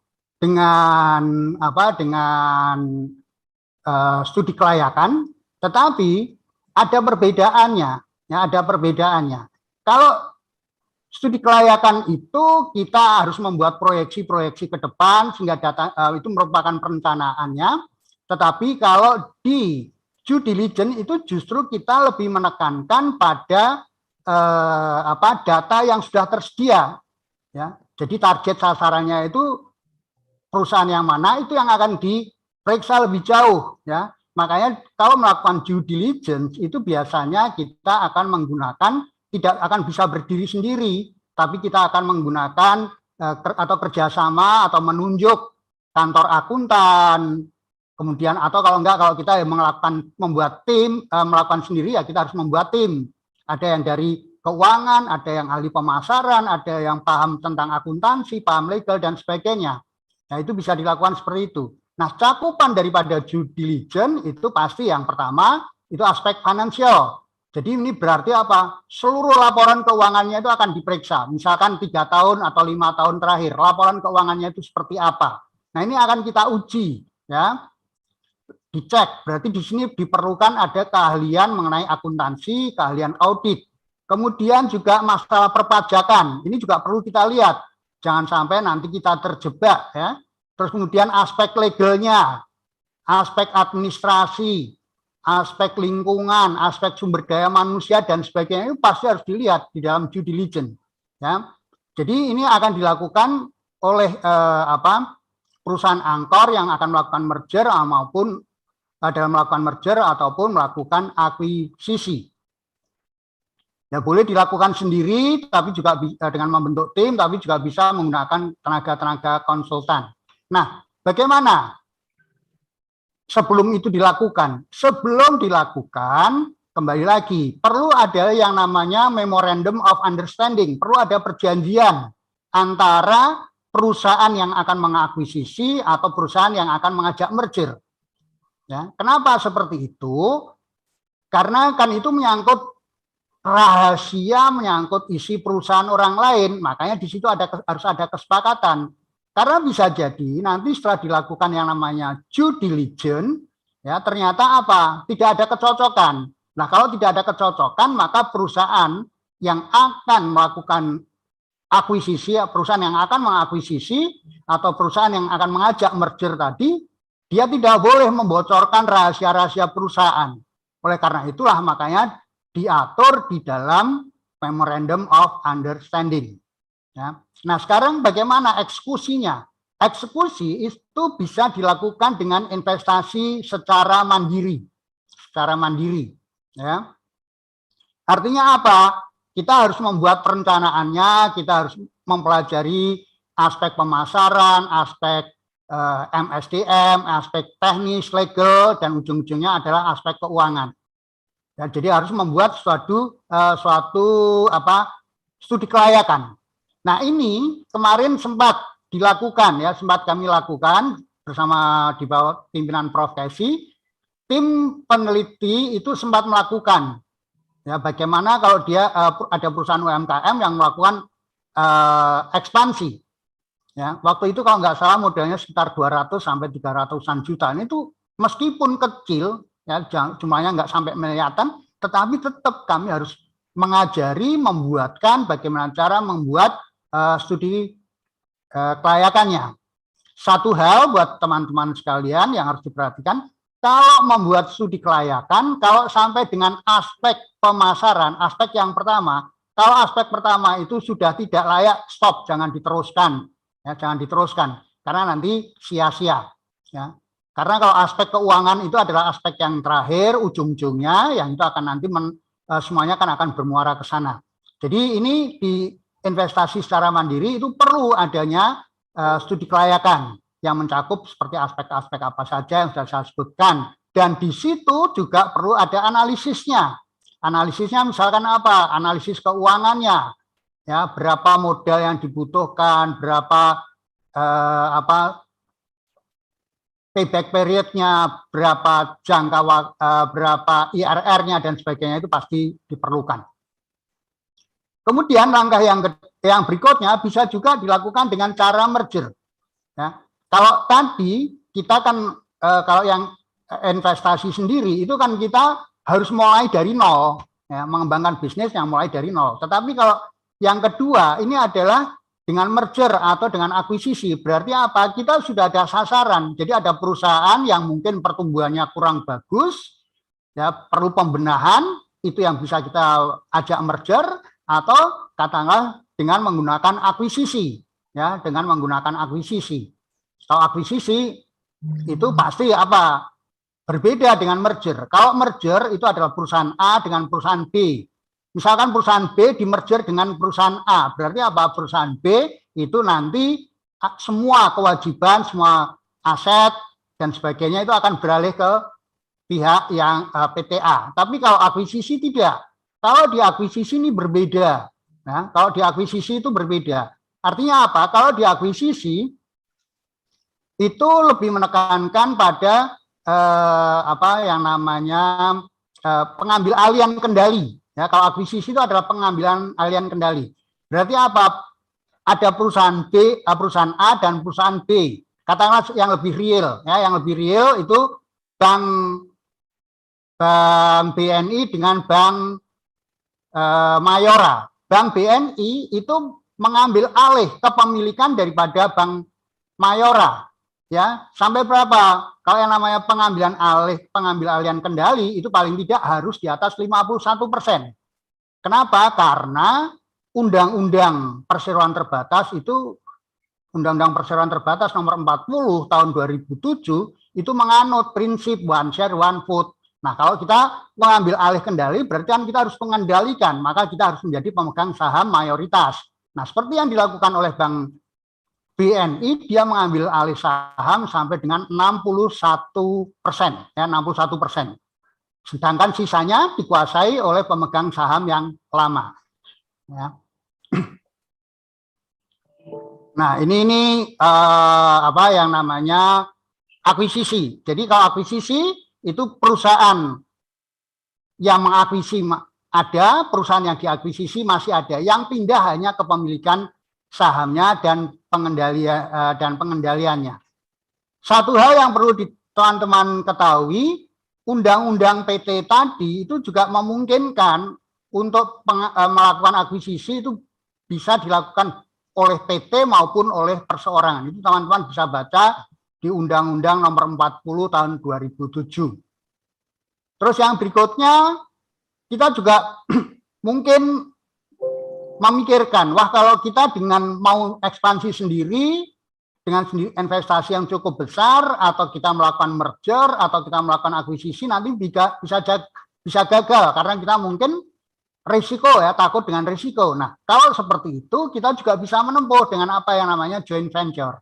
dengan studi kelayakan, tetapi ada perbedaannya, ya, ada perbedaannya. Kalau studi kelayakan itu kita harus membuat proyeksi-proyeksi ke depan sehingga data itu merupakan perencanaannya. Tetapi kalau di due diligence itu justru kita lebih menekankan pada data yang sudah tersedia, ya. Jadi target sasarannya itu perusahaan yang mana itu yang akan diperiksa lebih jauh, ya. Makanya kalau melakukan due diligence itu biasanya kita akan menggunakan, tidak akan bisa berdiri sendiri, tapi kita akan menggunakan atau kerjasama atau menunjuk kantor akuntan, kemudian atau kalau enggak, kalau kita membuat tim, melakukan sendiri ya kita harus membuat tim. Ada yang dari keuangan, ada yang ahli pemasaran, ada yang paham tentang akuntansi, paham legal dan sebagainya. Nah, itu bisa dilakukan seperti itu. Nah, cakupan daripada due diligence itu pasti yang pertama itu aspek finansial. Jadi ini berarti apa? Seluruh laporan keuangannya itu akan diperiksa. Misalkan 3 tahun atau 5 tahun terakhir, laporan keuangannya itu seperti apa. Nah, ini akan kita uji, ya. Dicek. Berarti di sini diperlukan ada keahlian mengenai akuntansi, keahlian audit. Kemudian juga masalah perpajakan. Ini juga perlu kita lihat. Jangan sampai nanti kita terjebak, ya. Terus kemudian aspek legalnya, aspek administrasi, aspek lingkungan, aspek sumber daya manusia dan sebagainya itu pasti harus dilihat di dalam due diligence, ya. Jadi ini akan dilakukan oleh perusahaan angkor yang akan melakukan merger maupun dalam melakukan merger ataupun melakukan akuisisi. Ya, boleh dilakukan sendiri, tapi juga dengan membentuk tim, tapi juga bisa menggunakan tenaga-tenaga konsultan. Nah, bagaimana sebelum itu dilakukan? Sebelum dilakukan, kembali lagi, perlu ada yang namanya Memorandum of Understanding, perlu ada perjanjian antara perusahaan yang akan mengakuisisi atau perusahaan yang akan mengajak merger. Ya, kenapa seperti itu? Karena kan itu menyangkut rahasia, menyangkut isi perusahaan orang lain, makanya di situ harus ada kesepakatan. Karena bisa jadi nanti setelah dilakukan yang namanya due diligence, ya ternyata apa? Tidak ada kecocokan. Nah, kalau tidak ada kecocokan, maka perusahaan yang akan melakukan akuisisi, perusahaan yang akan mengakuisisi atau perusahaan yang akan mengajak merger tadi, dia tidak boleh membocorkan rahasia-rahasia perusahaan. Oleh karena itulah makanya diatur di dalam Memorandum of Understanding. Ya. Nah, sekarang bagaimana eksekusinya? Eksekusi itu bisa dilakukan dengan investasi secara mandiri. Secara mandiri. Ya. Artinya apa? Kita harus membuat perencanaannya, kita harus mempelajari aspek pemasaran, aspek MSDM, aspek teknis, legal, dan ujung-ujungnya adalah aspek keuangan. Ya, jadi harus membuat suatu studi kelayakan. Nah, ini kemarin sempat dilakukan, ya, sempat kami lakukan bersama di bawah pimpinan Prof. Kesi. Tim peneliti itu sempat melakukan, ya, bagaimana kalau dia ada perusahaan UMKM yang melakukan ekspansi. Ya, waktu itu kalau nggak salah modalnya sekitar 200 sampai 300-an juta. Ini tuh meskipun kecil, ya, jumlahnya nggak sampai miliaran, tetapi tetap kami harus mengajari, membuatkan bagaimana cara membuat studi kelayakannya. Satu hal buat teman-teman sekalian yang harus diperhatikan, kalau membuat studi kelayakan, kalau sampai dengan aspek pemasaran, aspek yang pertama, kalau aspek pertama itu sudah tidak layak, stop, jangan diteruskan. Ya, jangan diteruskan, karena nanti sia-sia. Ya. Karena kalau aspek keuangan itu adalah aspek yang terakhir, ujung-ujungnya, yang itu akan nanti semuanya akan bermuara ke sana. Jadi ini di investasi secara mandiri itu perlu adanya studi kelayakan yang mencakup seperti aspek-aspek apa saja yang sudah saya sebutkan. Dan di situ juga perlu ada analisisnya. Analisisnya misalkan apa? Analisis keuangannya. Ya, berapa modal yang dibutuhkan, berapa payback periodnya, berapa berapa IRR-nya dan sebagainya itu pasti diperlukan. Kemudian langkah yang berikutnya bisa juga dilakukan dengan cara merger. Ya. Kalau tadi kita kan kalau yang investasi sendiri itu kan kita harus mulai dari nol, ya, mengembangkan bisnis yang mulai dari nol. Tetapi kalau yang kedua ini adalah dengan merger atau dengan akuisisi, berarti apa? Kita sudah ada sasaran. Jadi ada perusahaan yang mungkin pertumbuhannya kurang bagus, ya perlu pembenahan, itu yang bisa kita ajak merger atau katakanlah dengan menggunakan akuisisi, ya dengan menggunakan akuisisi. Kalau akuisisi itu pasti apa? Berbeda dengan merger. Kalau merger itu adalah perusahaan A dengan perusahaan B. Misalkan perusahaan B dimerger dengan perusahaan A, berarti apa? Perusahaan B itu nanti semua kewajiban, semua aset dan sebagainya itu akan beralih ke pihak yang PTA. Tapi kalau akuisisi tidak. Kalau di akuisisi ini berbeda. Nah, kalau di akuisisi itu berbeda. Artinya apa? Kalau di akuisisi itu lebih menekankan pada apa yang namanya pengambil alihan kendali. Ya, kalau akuisisi itu adalah pengambilan alihan kendali. Berarti apa? Ada perusahaan B, perusahaan A dan perusahaan B. Katakanlah yang lebih real, ya, yang lebih real itu bank BNI dengan bank Mayora. Bank BNI itu mengambil alih kepemilikan daripada bank Mayora. Ya, sampai berapa? Kalau yang namanya pengambil alihan kendali itu paling tidak harus di atas 51%. Kenapa? Karena Undang-Undang Perseroan Terbatas itu Undang-Undang Perseroan Terbatas nomor 40 tahun 2007 itu menganut prinsip one share one vote. Nah, kalau kita mengambil alih kendali berarti kan kita harus mengendalikan, maka kita harus menjadi pemegang saham mayoritas. Nah, seperti yang dilakukan oleh Bank BNI, dia mengambil alih saham sampai dengan 61%, ya 61%. Sedangkan sisanya dikuasai oleh pemegang saham yang lama. Ya. Nah, ini apa yang namanya akuisisi. Jadi kalau akuisisi itu perusahaan yang mengakuisisi ada, perusahaan yang diakuisisi masih ada, yang pindah hanya kepemilikan sahamnya dan pengendaliannya. Satu hal yang perlu teman-teman ketahui, Undang-Undang PT tadi itu juga memungkinkan untuk melakukan akuisisi itu bisa dilakukan oleh PT maupun oleh perseorangan. Itu teman-teman bisa baca di Undang-Undang nomor 40 tahun 2007. Terus yang berikutnya, kita juga mungkin memikirkan, wah kalau kita dengan mau ekspansi sendiri, dengan investasi yang cukup besar, atau kita melakukan merger, atau kita melakukan akuisisi, nanti bisa gagal, karena kita mungkin risiko, ya, takut dengan risiko. Nah, kalau seperti itu, kita juga bisa menempuh dengan apa yang namanya joint venture.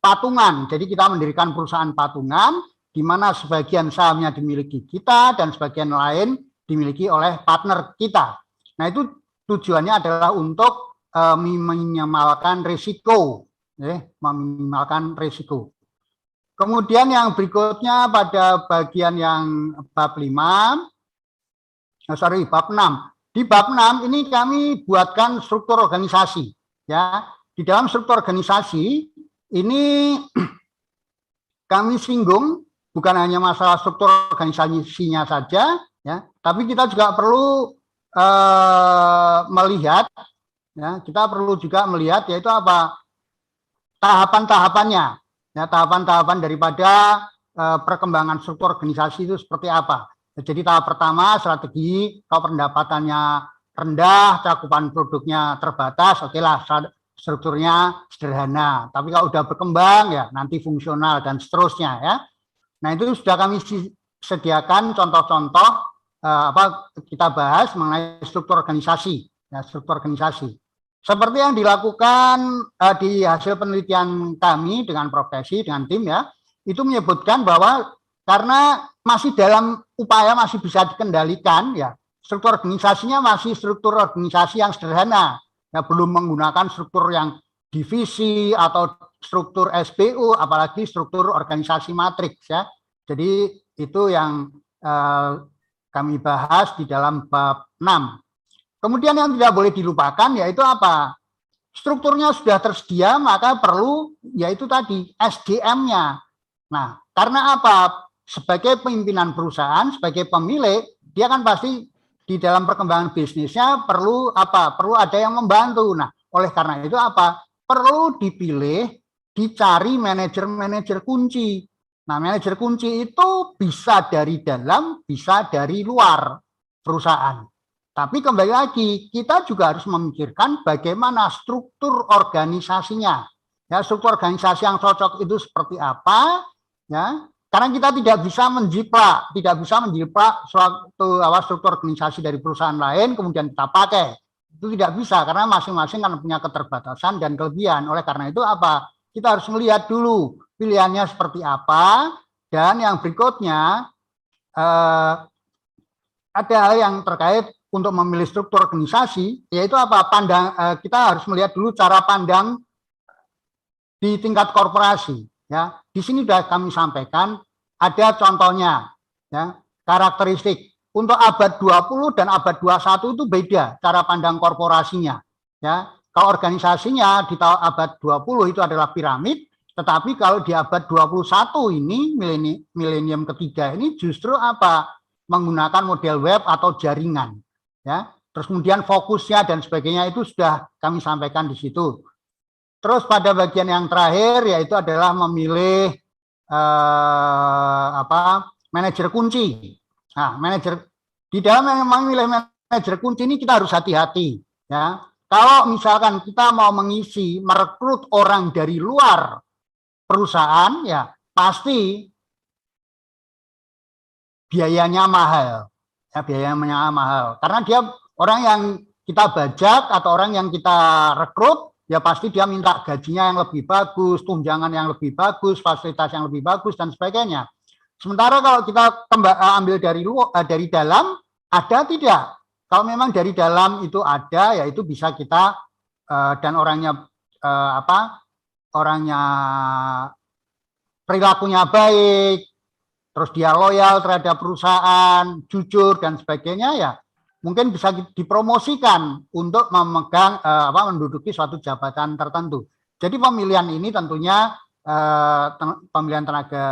Patungan, jadi kita mendirikan perusahaan patungan, di mana sebagian sahamnya dimiliki kita, dan sebagian lain dimiliki oleh partner kita. Nah, itu tujuannya adalah untuk meminimalkan risiko, meminimalkan risiko. Kemudian yang berikutnya pada bagian yang bab 6. Di bab 6 ini kami buatkan struktur organisasi. Ya, di dalam struktur organisasi ini kami singgung bukan hanya masalah struktur organisasinya saja, ya, tapi kita juga perlu melihat, ya, kita perlu juga melihat yaitu apa tahapan-tahapannya, ya, tahapan-tahapan daripada perkembangan struktur organisasi itu seperti apa. Jadi tahap pertama strategi, kalau pendapatannya rendah, cakupan produknya terbatas, oke lah strukturnya sederhana. Tapi kalau udah berkembang ya nanti fungsional dan seterusnya, ya. Nah, itu sudah kami sediakan contoh-contoh kita bahas mengenai struktur organisasi, ya, struktur organisasi. Seperti yang dilakukan di hasil penelitian kami dengan profesi, dengan tim, ya, itu menyebutkan bahwa karena masih dalam upaya masih bisa dikendalikan, ya, struktur organisasinya masih struktur organisasi yang sederhana, ya, belum menggunakan struktur yang divisi atau struktur SBU, apalagi struktur organisasi matriks, ya. Jadi itu yang kami bahas di dalam bab 6. Kemudian yang tidak boleh dilupakan yaitu apa? strukturnya sudah tersedia, maka perlu yaitu tadi SDM-nya. Nah, karena apa? Sebagai pimpinan perusahaan, sebagai pemilik, dia kan pasti di dalam perkembangan bisnisnya perlu apa? Perlu ada yang membantu. Nah, oleh karena itu apa? Perlu dipilih, dicari manajer-manajer kunci. Nah, manajer kunci itu bisa dari dalam, bisa dari luar perusahaan. Tapi kembali lagi, kita juga harus memikirkan bagaimana struktur organisasinya. Ya, struktur organisasi yang cocok itu seperti apa? Ya, karena kita tidak bisa menjiplak suatu struktur organisasi dari perusahaan lain kemudian kita pakai. Itu tidak bisa karena masing-masing kan punya keterbatasan dan kelebihan. Oleh karena itu apa? Kita harus melihat dulu pilihannya seperti apa, dan yang berikutnya ada hal yang terkait untuk memilih struktur organisasi, yaitu apa? Kita harus melihat dulu cara pandang di tingkat korporasi. Ya, di sini sudah kami sampaikan, ada contohnya, ya, karakteristik. Untuk abad 20 dan abad 21 itu beda cara pandang korporasinya. Ya, kalau organisasinya di abad 20 itu adalah piramid, tetapi kalau di abad 21 ini, milenium ketiga ini justru apa? Menggunakan model web atau jaringan. Ya, terus kemudian fokusnya dan sebagainya itu sudah kami sampaikan di situ. Terus pada bagian yang terakhir yaitu adalah memilih manajer kunci. Nah, di dalam memilih manajer kunci ini kita harus hati-hati. Ya, kalau misalkan kita mau merekrut orang dari luar perusahaan, ya pasti biayanya mahal. Ya, biayanya mahal. Karena dia orang yang kita bajak atau orang yang kita rekrut, ya pasti dia minta gajinya yang lebih bagus, tunjangan yang lebih bagus, fasilitas yang lebih bagus, dan sebagainya. Sementara kalau kita ambil dari dalam, ada tidak? Kalau memang dari dalam itu ada, ya itu bisa kita dan orangnya perilakunya baik, terus dia loyal terhadap perusahaan, jujur dan sebagainya, ya mungkin bisa dipromosikan untuk memegang menduduki suatu jabatan tertentu. Jadi pemilihan ini tentunya pemilihan tenaga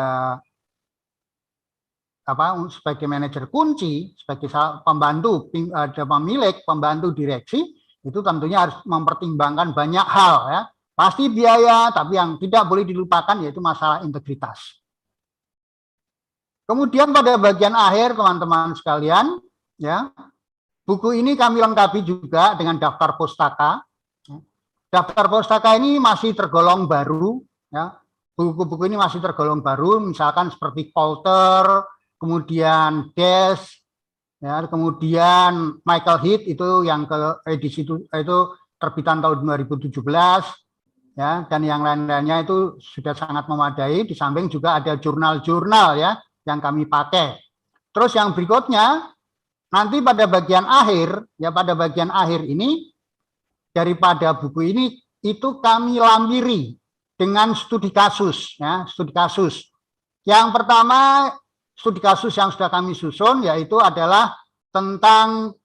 sebagai manajer kunci, sebagai pembantu pemilik, pembantu direksi, itu tentunya harus mempertimbangkan banyak hal, ya. Pasti biaya, tapi yang tidak boleh dilupakan yaitu masalah integritas. Kemudian pada bagian akhir teman-teman sekalian, ya, buku ini kami lengkapi juga dengan daftar pustaka. Daftar pustaka ini masih tergolong baru, ya. Buku-buku ini masih tergolong baru, misalkan seperti Coulter, kemudian Des, ya, kemudian Michael Heath itu yang ke edisi itu terbitan tahun 2017, ya, dan yang lain-lainnya itu sudah sangat memadai. Di samping juga ada jurnal-jurnal, ya, yang kami pakai. Terus yang berikutnya, nanti pada bagian akhir, ya pada bagian akhir ini, daripada buku ini, itu kami lampiri dengan studi kasus. Ya, studi kasus. Yang pertama, studi kasus yang sudah kami susun, yaitu adalah tentang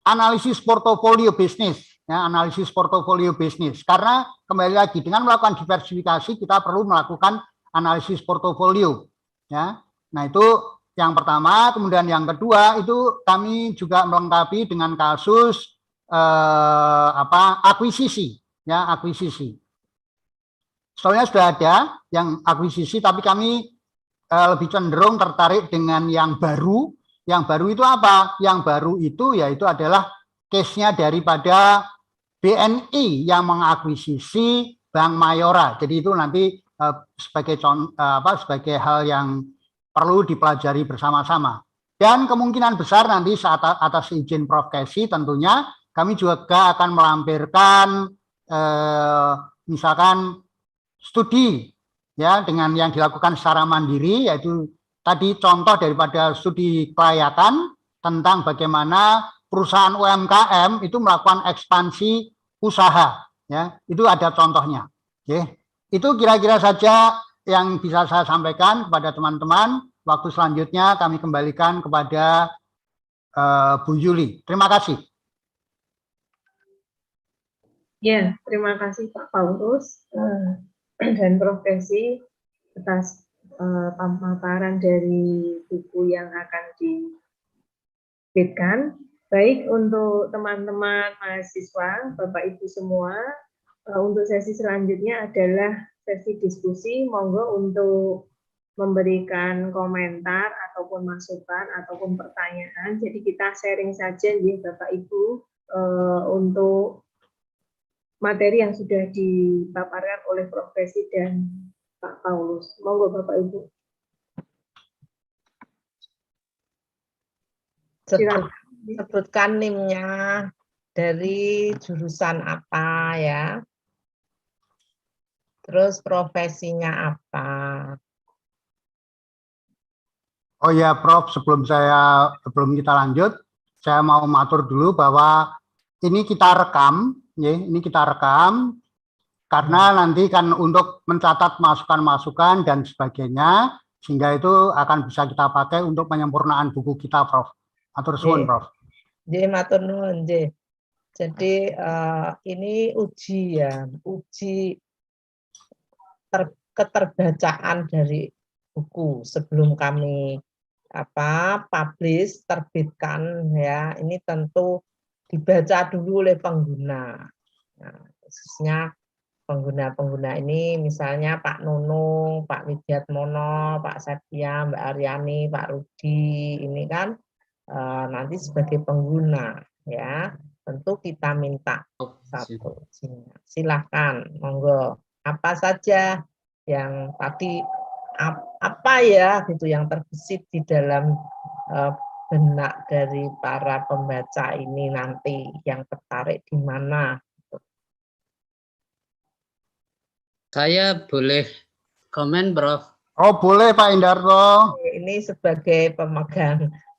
analisis portofolio bisnis. Ya, analisis portofolio bisnis. Karena kembali lagi, dengan melakukan diversifikasi, kita perlu melakukan analisis portofolio. Ya. Nah, itu yang pertama. Kemudian yang kedua itu kami juga melengkapi dengan kasus akuisisi, ya, akuisisi. Soalnya sudah ada yang akuisisi, tapi kami lebih cenderung tertarik dengan yang baru. Yang baru itu apa? Yang baru itu yaitu adalah case-nya daripada BNI yang mengakuisisi Bank Mayora. Jadi itu nanti sebagai hal yang perlu dipelajari bersama-sama. Dan kemungkinan besar nanti saat atas izin Prof. Kesi tentunya kami juga akan melampirkan misalkan studi, ya, dengan yang dilakukan secara mandiri, yaitu tadi contoh daripada studi kelayakan tentang bagaimana perusahaan UMKM itu melakukan ekspansi usaha, ya, itu ada contohnya. Oke. Itu kira-kira saja yang bisa saya sampaikan kepada teman-teman. Waktu selanjutnya kami kembalikan kepada Bu Yuli. Terima kasih. Ya, terima kasih Pak Paulus dan Prof. Desi atas pemaparan dari buku yang akan diterbitkan. Baik untuk teman-teman mahasiswa, Bapak Ibu semua, untuk sesi selanjutnya adalah sesi diskusi. Monggo untuk memberikan komentar ataupun masukan ataupun pertanyaan. Jadi kita sharing saja ya Bapak Ibu untuk materi yang sudah dipaparkan oleh Prof. Desi dan Pak Paulus. Monggo Bapak Ibu. Sebutkan NIM-nya dari jurusan apa ya. Terus profesinya apa. Oh ya Prof, sebelum kita lanjut, saya mau matur dulu bahwa ini kita rekam, ya, ini kita rekam karena nanti kan untuk mencatat masukan-masukan dan sebagainya, sehingga itu akan bisa kita pakai untuk penyempurnaan buku kita, Prof. Matur suwun, Prof. Matur nuwun, Jadi ini uji ya, uji keterbacaan dari buku sebelum kami publish, terbitkan ya. Ini tentu dibaca dulu oleh pengguna. Nah, khususnya pengguna-pengguna ini misalnya Pak Nunung, Pak Widiatmono, Pak Septia, Mbak Aryani, Pak Rudi, ini kan nanti sebagai pengguna ya. Tentu kita minta satu. Silahkan, monggo. Apa saja yang tadi apa ya gitu yang terbesit di dalam benak dari para pembaca ini nanti yang tertarik di mana? Saya boleh komen, Prof? Oh boleh Pak Indarto. Ini sebagai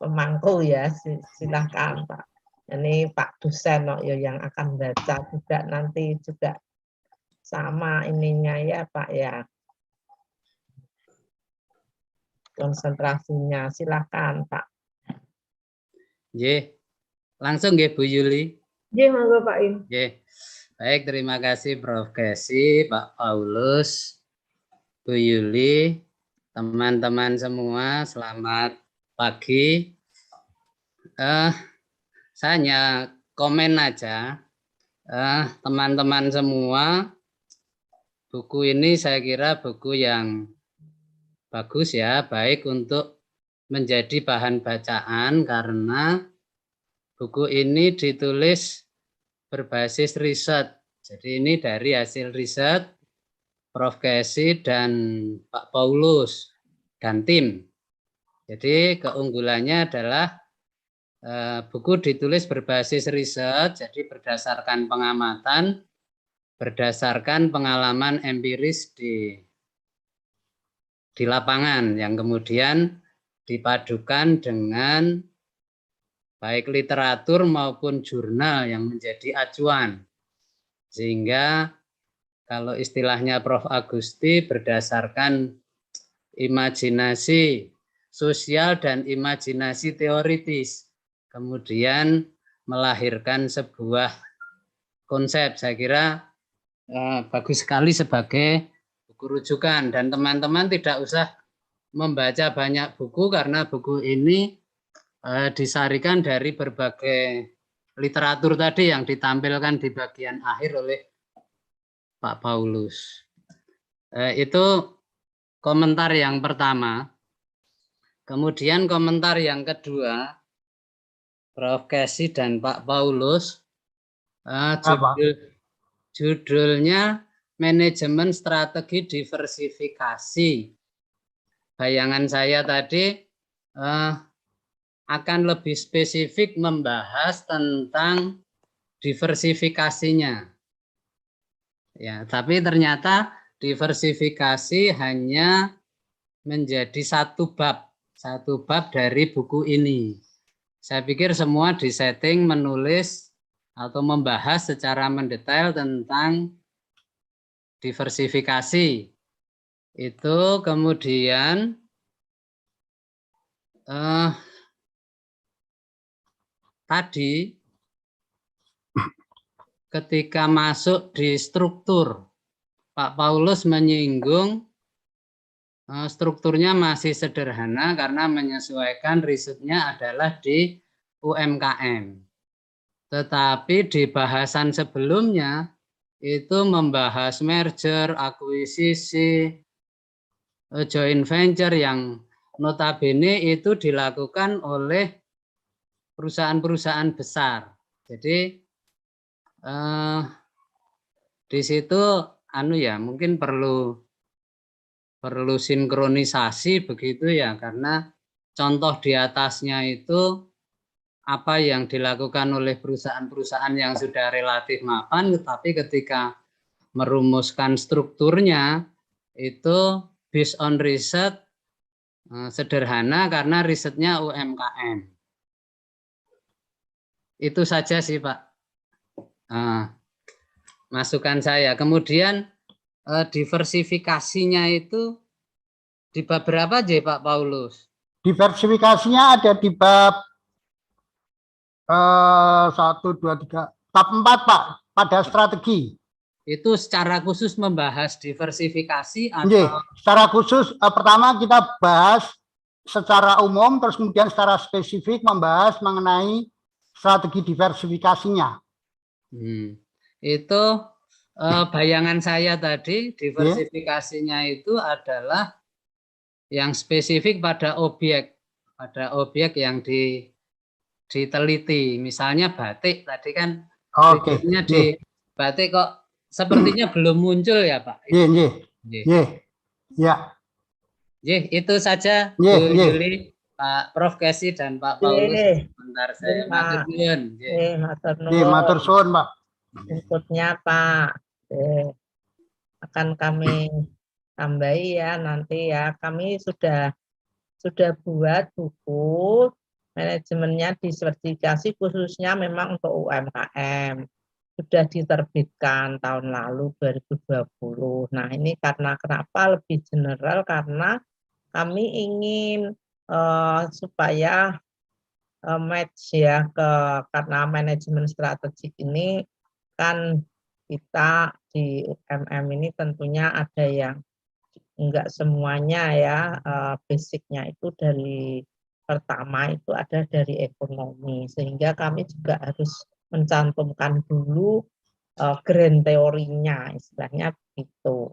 pemangku ya, silahkan Pak. Ini Pak dosen yang akan baca juga nanti juga sama ininya ya Pak ya. Konsentrasinya silakan Pak. Langsung Bu Yuli. Monggo Pak In. Baik, terima kasih Prof. Desi, Pak Paulus, Bu Yuli, teman-teman semua, selamat pagi. Saya hanya komen aja, teman-teman semua, buku ini saya kira buku yang bagus ya, baik untuk menjadi bahan bacaan karena buku ini ditulis berbasis riset. Jadi ini dari hasil riset Prof. Desi dan Pak Paulus dan tim. Jadi keunggulannya adalah buku ditulis berbasis riset, jadi berdasarkan pengamatan, berdasarkan pengalaman empiris di lapangan yang kemudian dipadukan dengan baik literatur maupun jurnal yang menjadi acuan. Sehingga kalau istilahnya Prof. Agusti berdasarkan imajinasi sosial dan imajinasi teoritis. Kemudian melahirkan sebuah konsep. Saya kira bagus sekali sebagai buku rujukan. Dan teman-teman tidak usah membaca banyak buku karena buku ini disarikan dari berbagai literatur tadi yang ditampilkan di bagian akhir oleh Pak Paulus. Itu komentar yang pertama. Kemudian komentar yang kedua, Prof. Desi dan Pak Paulus, judulnya Manajemen Strategi Diversifikasi. Bayangan saya tadi akan lebih spesifik membahas tentang diversifikasinya. Ya, tapi ternyata diversifikasi hanya menjadi satu bab dari buku ini. Saya pikir semua disetting menulis atau membahas secara mendetail tentang diversifikasi. Itu kemudian tadi ketika masuk di struktur, Pak Paulus menyinggung strukturnya masih sederhana karena menyesuaikan risetnya adalah di UMKM. Tetapi di bahasan sebelumnya itu membahas merger, akuisisi, joint venture yang notabene itu dilakukan oleh perusahaan-perusahaan besar. Jadi di situ mungkin perlu sinkronisasi begitu ya, karena contoh di atasnya itu apa yang dilakukan oleh perusahaan-perusahaan yang sudah relatif mapan, tetapi ketika merumuskan strukturnya itu based on riset sederhana karena risetnya UMKM. Itu saja sih Pak masukan saya. Kemudian diversifikasinya itu di bab berapa aja Pak Paulus? Diversifikasinya ada di bab 1, 2, 3, bab 4 Pak, pada strategi. Itu secara khusus membahas diversifikasi atau? Oke, secara khusus pertama kita bahas secara umum, terus kemudian secara spesifik membahas mengenai strategi diversifikasinya. Itu bayangan saya tadi diversifikasinya itu adalah yang spesifik pada objek yang diteliti. Misalnya batik tadi kan, di batik kok sepertinya belum muncul ya Pak. Itu saja Bu Yuli, Pak Prof Kesi dan Pak Paulus. Sebentar saya matur nuwun. Matur suwun Pak. Inputnya Pak. Akan kami tambahi ya nanti ya. Kami sudah buat buku manajemennya diversifikasi khususnya memang untuk UMKM. Sudah diterbitkan tahun lalu 2020. Nah ini karena kenapa lebih general, karena kami ingin supaya match ya karena manajemen strategik ini kan kita di UMM ini tentunya ada yang enggak semuanya ya basicnya itu dari pertama itu ada dari ekonomi, sehingga kami juga harus mencantumkan dulu grand teorinya, istilahnya begitu.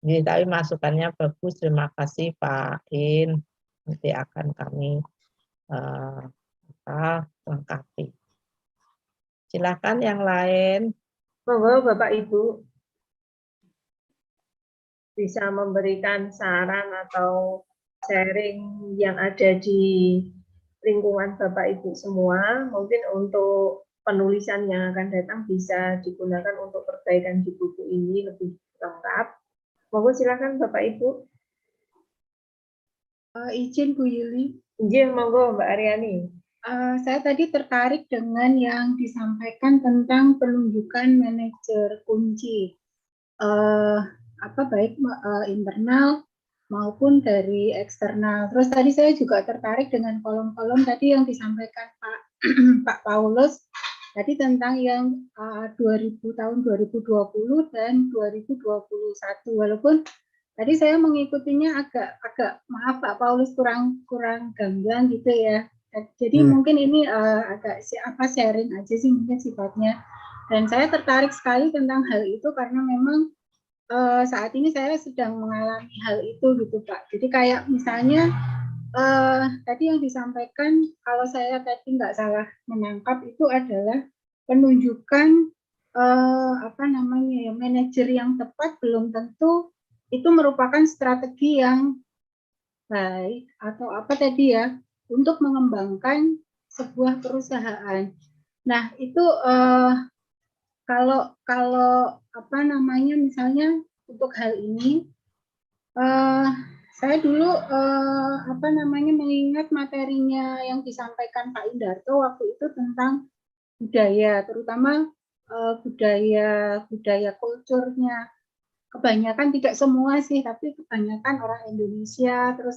Jadi tapi masukannya bagus, terima kasih Pak In, nanti akan kami lengkapi. Silakan yang lain. Monggo Bapak Ibu bisa memberikan saran atau sharing yang ada di lingkungan Bapak Ibu semua, mungkin untuk penulisan yang akan datang bisa digunakan untuk perbaikan di buku ini lebih lengkap. Monggo silakan Bapak Ibu. Izin Bu Yuli. Izin, monggo Mbak Aryani. Saya tadi tertarik dengan yang disampaikan tentang penunjukan manajer kunci, baik internal maupun dari eksternal. Terus tadi saya juga tertarik dengan kolom-kolom tadi yang disampaikan Pak Paulus tadi tentang yang tahun 2020 dan 2021. Walaupun tadi saya mengikutinya agak maaf Pak Paulus kurang gamblang gitu ya. Jadi mungkin ini agak sharing aja sih mungkin sifatnya. Dan saya tertarik sekali tentang hal itu karena memang saat ini saya sedang mengalami hal itu gitu Pak. Jadi kayak misalnya tadi yang disampaikan, kalau saya tadi nggak salah menangkap itu adalah penunjukan manajer yang tepat belum tentu itu merupakan strategi yang baik atau apa tadi ya untuk mengembangkan sebuah perusahaan. Nah itu kalau misalnya untuk hal ini saya dulu mengingat materinya yang disampaikan Pak Indarto waktu itu tentang budaya, terutama budaya kulturnya. Kebanyakan, tidak semua sih, tapi kebanyakan orang Indonesia, terus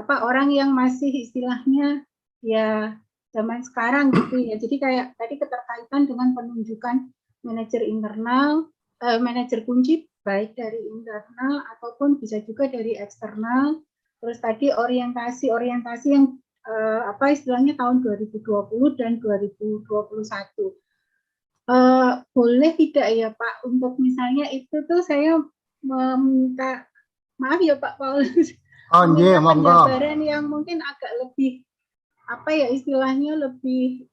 orang yang masih istilahnya ya zaman sekarang gitu ya. Jadi kayak tadi keterkaitan dengan penunjukan manajer internal, manajer kunci baik dari internal ataupun bisa juga dari eksternal. Terus tadi orientasi yang apa istilahnya tahun 2020 dan 2021. Boleh tidak ya Pak untuk misalnya itu tuh saya meminta maaf ya Pak Paulus, meminta penjabaran yang mungkin agak lebih apa ya istilahnya lebih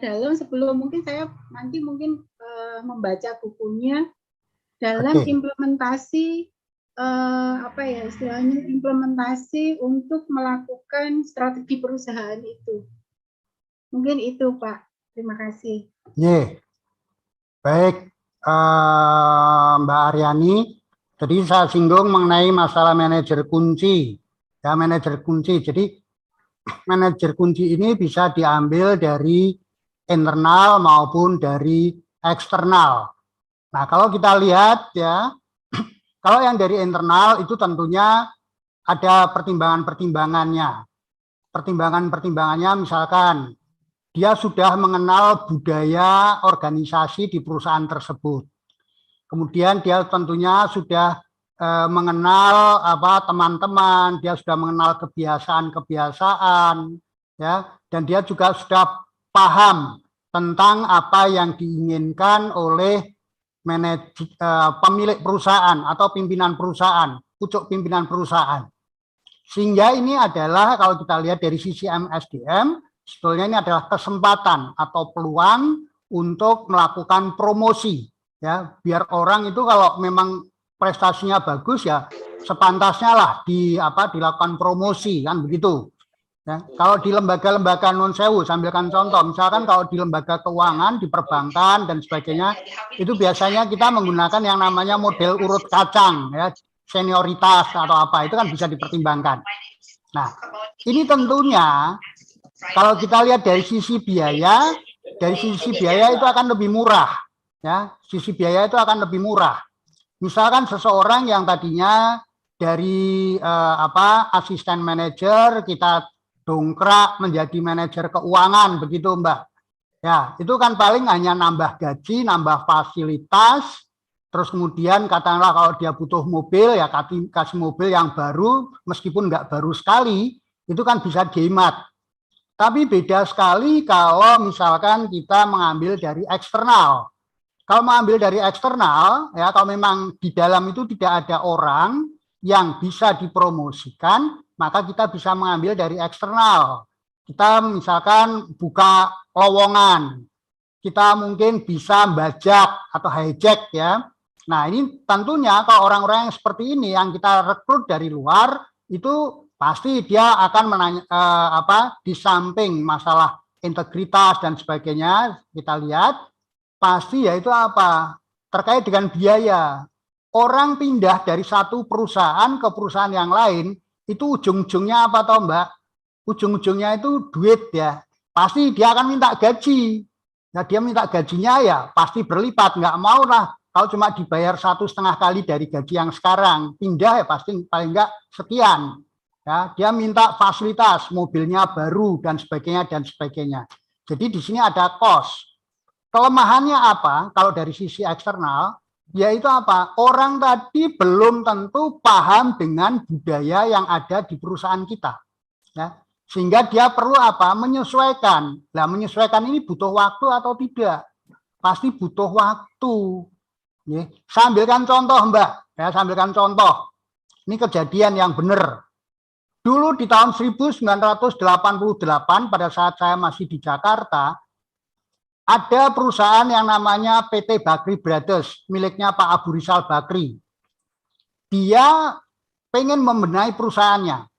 dalam sebelum mungkin saya nanti mungkin membaca bukunya dalam implementasi apa ya istilahnya implementasi untuk melakukan strategi perusahaan itu. Mungkin itu Pak. Terima kasih. Baik Mbak Aryani. Jadi saya singgung mengenai masalah manajer kunci. Ya, manajer kunci. Jadi manajer kunci ini bisa diambil dari internal maupun dari eksternal. Nah, kalau kita lihat ya, kalau yang dari internal itu tentunya ada pertimbangan-pertimbangannya. Pertimbangan-pertimbangannya misalkan dia sudah mengenal budaya organisasi di perusahaan tersebut. Kemudian dia tentunya sudah mengenal teman-teman, dia sudah mengenal kebiasaan-kebiasaan, ya, dan dia juga sudah paham tentang apa yang diinginkan oleh pemilik perusahaan atau pimpinan perusahaan, pucuk pimpinan perusahaan. Sehingga ini adalah kalau kita lihat dari sisi MSDM, sebetulnya ini adalah kesempatan atau peluang untuk melakukan promosi. Ya, biar orang itu kalau memang prestasinya bagus ya sepantasnya lah dilakukan promosi kan begitu. Ya, kalau di lembaga-lembaga non sewu, sambilkan contoh, misalkan kalau di lembaga keuangan, di perbankan dan sebagainya, itu biasanya kita menggunakan yang namanya model urut kacang, ya, senioritas atau apa itu kan bisa dipertimbangkan. Nah, ini tentunya kalau kita lihat dari sisi biaya itu akan lebih murah. Ya, sisi biaya itu akan lebih murah. Misalkan seseorang yang tadinya dari asisten manajer kita dongkrak menjadi manajer keuangan begitu Mbak. Ya, itu kan paling hanya nambah gaji, nambah fasilitas, terus kemudian katakanlah kalau dia butuh mobil ya kasih mobil yang baru meskipun nggak baru sekali, itu kan bisa dihemat. Tapi beda sekali kalau misalkan kita mengambil dari eksternal. Kalau mengambil dari eksternal, ya kalau memang di dalam itu tidak ada orang yang bisa dipromosikan, maka kita bisa mengambil dari eksternal. Kita misalkan buka lowongan, kita mungkin bisa bajak atau hijack ya. Nah ini tentunya kalau orang-orang yang seperti ini yang kita rekrut dari luar, itu pasti dia akan menanya, di samping masalah integritas dan sebagainya, kita lihat, pasti yaitu terkait dengan biaya. Orang pindah dari satu perusahaan ke perusahaan yang lain itu ujung-ujungnya apa toh Mbak? Ujung-ujungnya itu duit ya. Pasti dia akan minta gaji. Nah dia minta gajinya ya pasti berlipat. Nggak mau lah kalau cuma dibayar 1,5 kali dari gaji yang sekarang. Pindah ya pasti paling nggak sekian. Ya, dia minta fasilitas, mobilnya baru dan sebagainya dan sebagainya. Jadi di sini ada cost. Kelemahannya apa? Kalau dari sisi eksternal, yaitu orang tadi belum tentu paham dengan budaya yang ada di perusahaan kita, ya. Sehingga dia perlu menyesuaikan. Nah, menyesuaikan ini butuh waktu atau tidak? Pasti butuh waktu. Ya. Sambilkan contoh, Mbak. Ya, sambilkan contoh. Ini kejadian yang benar. Dulu di tahun 1988 pada saat saya masih di Jakarta, ada perusahaan yang namanya PT Bakri Brothers, miliknya Pak Abu Rizal Bakri. Dia pengen membenahi perusahaannya.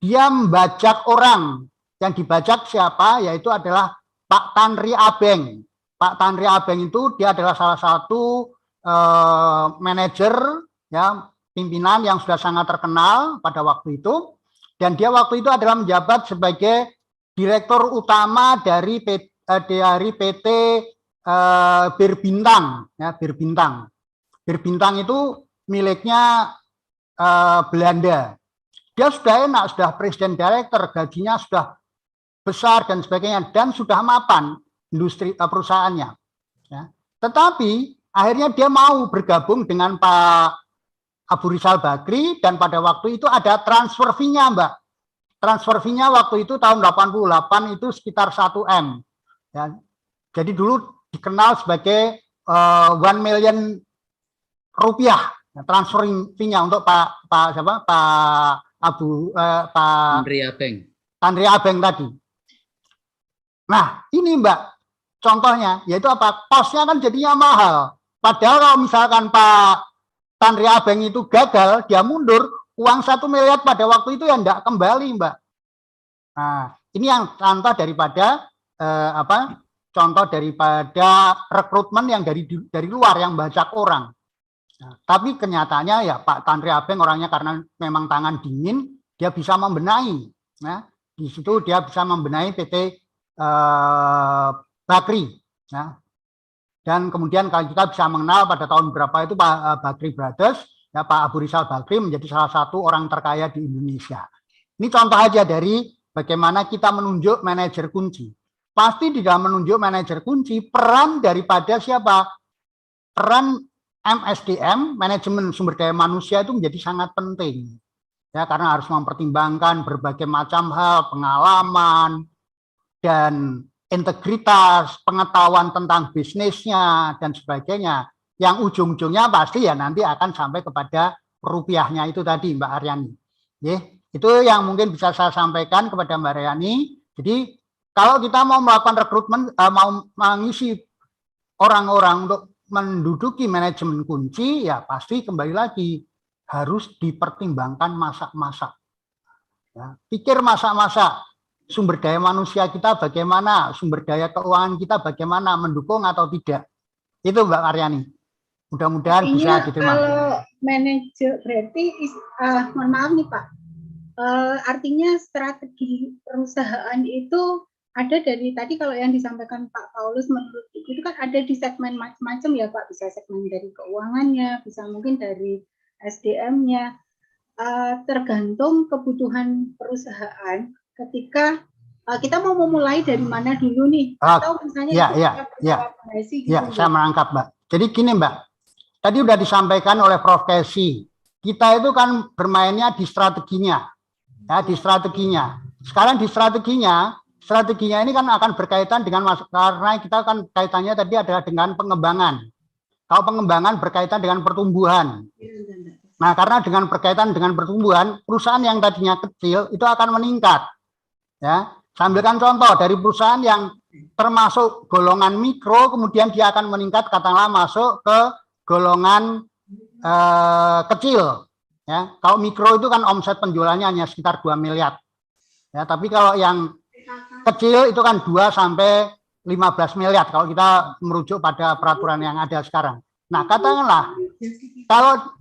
Dia membajak orang. Yang dibajak siapa? Yaitu adalah Pak Tanri Abeng. Pak Tanri Abeng itu dia adalah salah satu manajer, ya, pimpinan yang sudah sangat terkenal pada waktu itu. Dan dia waktu itu adalah menjabat sebagai direktur utama dari PT Birbintang, ya, Birbintang. Birbintang itu miliknya Belanda. Dia sudah enak, sudah presiden direktur, gajinya sudah besar dan sebagainya, dan sudah mapan industri perusahaannya. Ya. Tetapi akhirnya dia mau bergabung dengan Pak Abu Rizal Bakri, dan pada waktu itu ada transfer fee-nya, Mbak. Transfer fee-nya waktu itu tahun 88 itu sekitar 1 M. Ya. Jadi dulu dikenal sebagai 1 million rupiah transfer fee-nya untuk Pak Tanri Abeng tadi. Nah, ini Mbak, contohnya, yaitu apa? Kosnya kan jadinya mahal. Padahal kalau misalkan Pak Tanri Abeng itu gagal, dia mundur, uang 1 miliar pada waktu itu ya enggak kembali, Mbak. Nah, ini yang contoh daripada contoh daripada rekrutmen yang dari luar, yang bajak orang. Nah, tapi kenyataannya ya Pak Tanri Abeng orangnya karena memang tangan dingin, dia bisa membenahi. Nah, di situ dia bisa membenahi PT Bakri. Ya. Dan kemudian kalau kita bisa mengenal pada tahun berapa itu Pak Bakri Brothers, ya, Pak Abu Rizal Bakri menjadi salah satu orang terkaya di Indonesia. Ini contoh aja dari bagaimana kita menunjuk manajer kunci. Pasti di dalam menunjuk manajer kunci, peran daripada siapa? Peran MSDM, manajemen sumber daya manusia, itu menjadi sangat penting. Ya, karena harus mempertimbangkan berbagai macam hal, pengalaman, dan integritas, pengetahuan tentang bisnisnya, dan sebagainya. Yang ujung-ujungnya pasti ya nanti akan sampai kepada rupiahnya itu tadi, Mbak Aryani. Itu yang mungkin bisa saya sampaikan kepada Mbak Aryani. Jadi kalau kita mau melakukan rekrutmen, mau mengisi orang-orang untuk menduduki manajemen kunci, ya pasti kembali lagi harus dipertimbangkan masak-masak. Ya, pikir masak-masak. Sumber daya manusia kita bagaimana, sumber daya keuangan kita bagaimana, mendukung atau tidak. Itu Mbak Aryani. Mudah-mudahan bisa diterima. Kalau manajer berarti, mohon maaf nih Pak, artinya strategi perusahaan itu ada dari tadi kalau yang disampaikan Pak Paulus menurut itu kan ada di segmen macam-macam ya Pak, bisa segmen dari keuangannya, bisa mungkin dari SDM-nya, tergantung kebutuhan perusahaan ketika kita mau memulai dari mana dulu nih, atau misalnya saya menangkap Mbak. Jadi gini Mbak, tadi udah disampaikan oleh Prof. Kesi, kita itu kan bermainnya di strateginya, ya di strateginya. Sekarang di strateginya ini kan akan berkaitan dengan karena kita kan kaitannya tadi adalah dengan pengembangan. Kalau pengembangan berkaitan dengan pertumbuhan. Nah, karena dengan berkaitan dengan pertumbuhan, perusahaan yang tadinya kecil itu akan meningkat. Ya, saya ambilkan contoh dari perusahaan yang termasuk golongan mikro, kemudian dia akan meningkat, katakanlah masuk ke golongan kecil. Ya, kalau mikro itu kan omset penjualannya hanya sekitar 2 miliar. Ya, tapi kalau yang kecil itu kan 2 sampai 15 miliar kalau kita merujuk pada peraturan yang ada sekarang. Nah, katakanlah kalau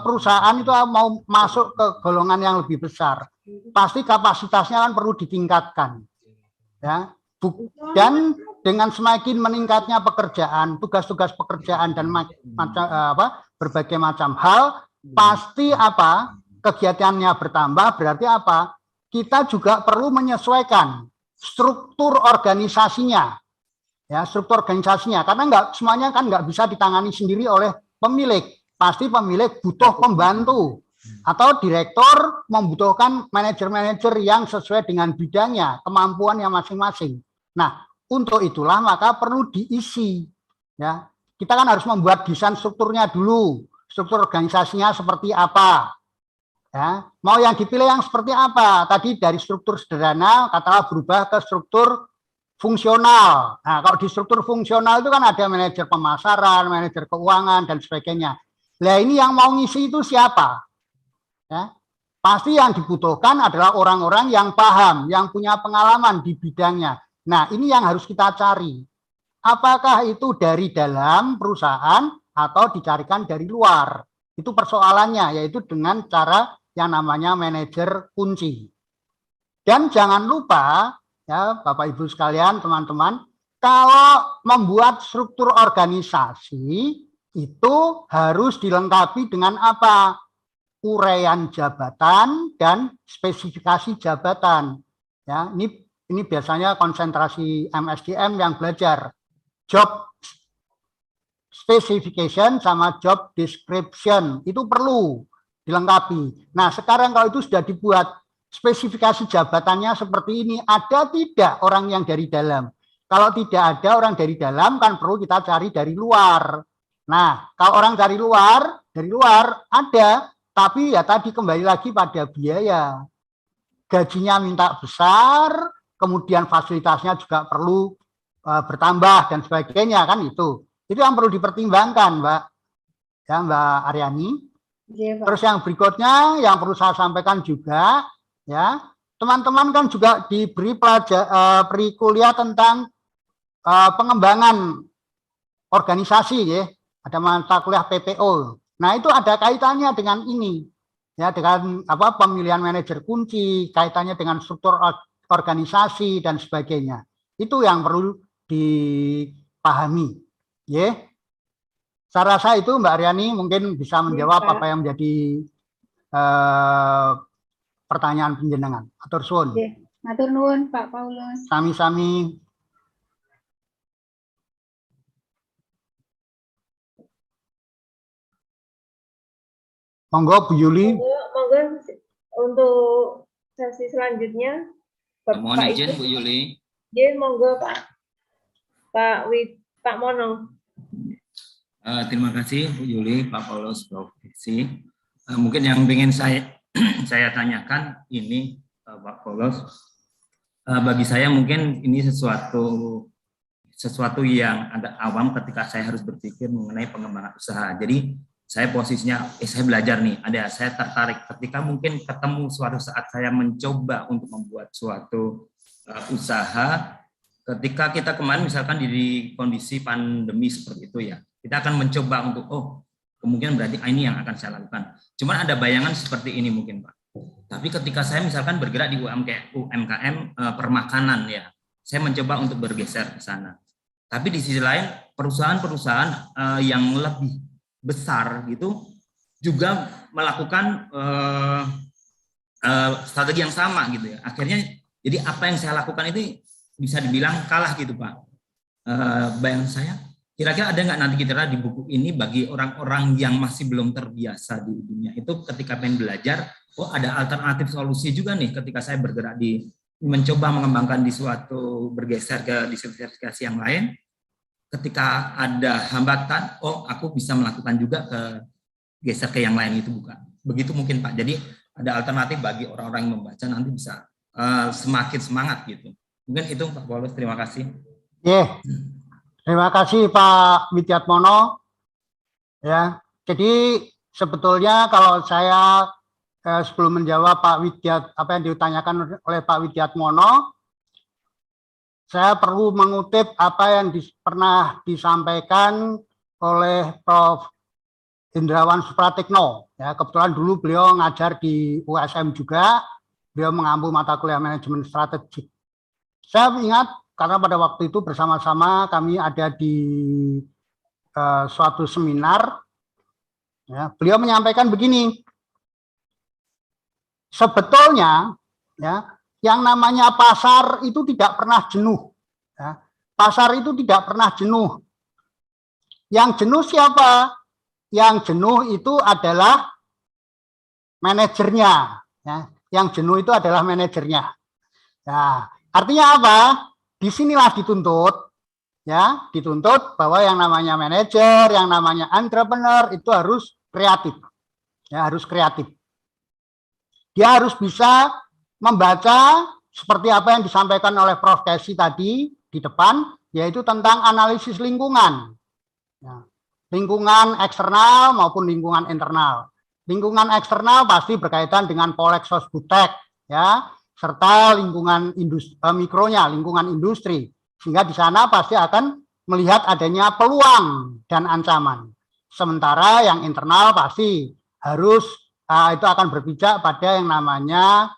perusahaan itu mau masuk ke golongan yang lebih besar, pasti kapasitasnya kan perlu ditingkatkan. Ya. Dan dengan semakin meningkatnya pekerjaan, tugas-tugas pekerjaan dan berbagai macam hal, pasti kegiatannya bertambah, berarti kita juga perlu menyesuaikan struktur organisasinya, ya struktur organisasinya, karena semuanya kan nggak bisa ditangani sendiri oleh pemilik, pasti pemilik butuh pembantu atau direktur membutuhkan manajer-manajer yang sesuai dengan bidangnya, kemampuannya masing-masing. Nah, untuk itulah maka perlu diisi, ya kita kan harus membuat desain strukturnya dulu, struktur organisasinya seperti apa. Ya, mau yang dipilih yang seperti apa? Tadi dari struktur sederhana, katakanlah berubah ke struktur fungsional. Nah, kalau di struktur fungsional itu kan ada manajer pemasaran, manajer keuangan, dan sebagainya. Nah, ini yang mau ngisi itu siapa? Ya, pasti yang dibutuhkan adalah orang-orang yang paham, yang punya pengalaman di bidangnya. Nah, ini yang harus kita cari. Apakah itu dari dalam perusahaan atau dicarikan dari luar? Itu persoalannya, yaitu dengan cara yang namanya manajer kunci. Dan jangan lupa, ya Bapak Ibu sekalian, teman-teman, kalau membuat struktur organisasi itu harus dilengkapi dengan apa? Uraian jabatan dan spesifikasi jabatan. Ya, ini biasanya konsentrasi MSDM yang belajar job specification sama job description. Itu perlu dilengkapi. Nah, sekarang kalau itu sudah dibuat spesifikasi jabatannya seperti ini, ada tidak orang yang dari dalam? Kalau tidak ada orang dari dalam, kan perlu kita cari dari luar. Nah, kalau orang dari luar ada, tapi ya tadi kembali lagi pada biaya. Gajinya minta besar, kemudian fasilitasnya juga perlu bertambah dan sebagainya, kan itu. Itu yang perlu dipertimbangkan, Mbak. Ya, Mbak Aryani. Iya, Pak. Terus yang berikutnya yang perlu saya sampaikan juga, ya, teman-teman kan juga diberi kuliah tentang pengembangan organisasi, ya. Ada mata kuliah PPO. Nah, itu ada kaitannya dengan ini, ya, dengan pemilihan manajer kunci, kaitannya dengan struktur organisasi dan sebagainya. Itu yang perlu dipahami, ya. Saya rasa itu Mbak Aryani mungkin bisa menjawab apa yang menjadi pertanyaan penjenengan. Atur suwun. Matur nuwun Pak Paulus. Sami-sami. Monggo Bu Yuli. Monggo untuk sesi selanjutnya. Mohon izin Bu Yuli. Ya, monggo Pak Mono. Terima kasih Bu Yuli, Pak Paulus, Prof. Diksi. Mungkin yang ingin saya tanyakan ini Pak Paulus, bagi saya mungkin ini sesuatu yang agak awam ketika saya harus berpikir mengenai pengembangan usaha. Jadi saya posisinya, saya belajar nih, saya tertarik ketika mungkin ketemu suatu saat saya mencoba untuk membuat suatu usaha, ketika kita kemarin misalkan di kondisi pandemi seperti itu ya, kita akan mencoba untuk, kemungkinan berarti ini yang akan saya lakukan. Cuman ada bayangan seperti ini mungkin Pak. Tapi ketika saya misalkan bergerak di UMKM permakanan ya, saya mencoba untuk bergeser ke sana. Tapi di sisi lain perusahaan-perusahaan yang lebih besar gitu juga melakukan strategi yang sama gitu ya. Akhirnya jadi apa yang saya lakukan itu bisa dibilang kalah gitu Pak. Bayangan saya, kira-kira ada nggak nanti kita di buku ini bagi orang-orang yang masih belum terbiasa di dunia itu ketika pengen belajar, ada alternatif solusi juga nih ketika saya bergerak mencoba mengembangkan di suatu bergeser ke diversifikasi yang lain. Ketika ada hambatan, aku bisa melakukan juga geser ke yang lain itu bukan. Begitu mungkin Pak. Jadi ada alternatif bagi orang-orang yang membaca nanti bisa semakin semangat gitu. Mungkin itu Pak Paulus, terima kasih. Terima kasih Pak Widyatmono. Ya, jadi sebetulnya kalau saya sebelum menjawab apa yang ditanyakan oleh Pak Widyatmono, saya perlu mengutip apa yang pernah disampaikan oleh Prof. Indrawan Supratikno. Ya, kebetulan dulu beliau ngajar di USM juga, beliau mengampu mata kuliah manajemen strategik. Saya ingat karena pada waktu itu bersama-sama kami ada di suatu seminar, ya, beliau menyampaikan begini, sebetulnya ya, yang namanya pasar itu tidak pernah jenuh. Ya. Pasar itu tidak pernah jenuh. Yang jenuh siapa? Yang jenuh itu adalah manajernya. Ya. Yang jenuh itu adalah manajernya. Ya. Artinya apa? Disinilah dituntut, ya, dituntut bahwa yang namanya manajer, yang namanya entrepreneur itu harus kreatif, ya, harus kreatif. Dia harus bisa membaca seperti apa yang disampaikan oleh Prof. Desi tadi di depan, yaitu tentang analisis lingkungan, ya, lingkungan eksternal maupun lingkungan internal. Lingkungan eksternal pasti berkaitan dengan Polek Sosbudtek, ya, serta lingkungan mikronya, lingkungan industri, sehingga di sana pasti akan melihat adanya peluang dan ancaman. Sementara yang internal pasti harus itu akan berpijak pada yang namanya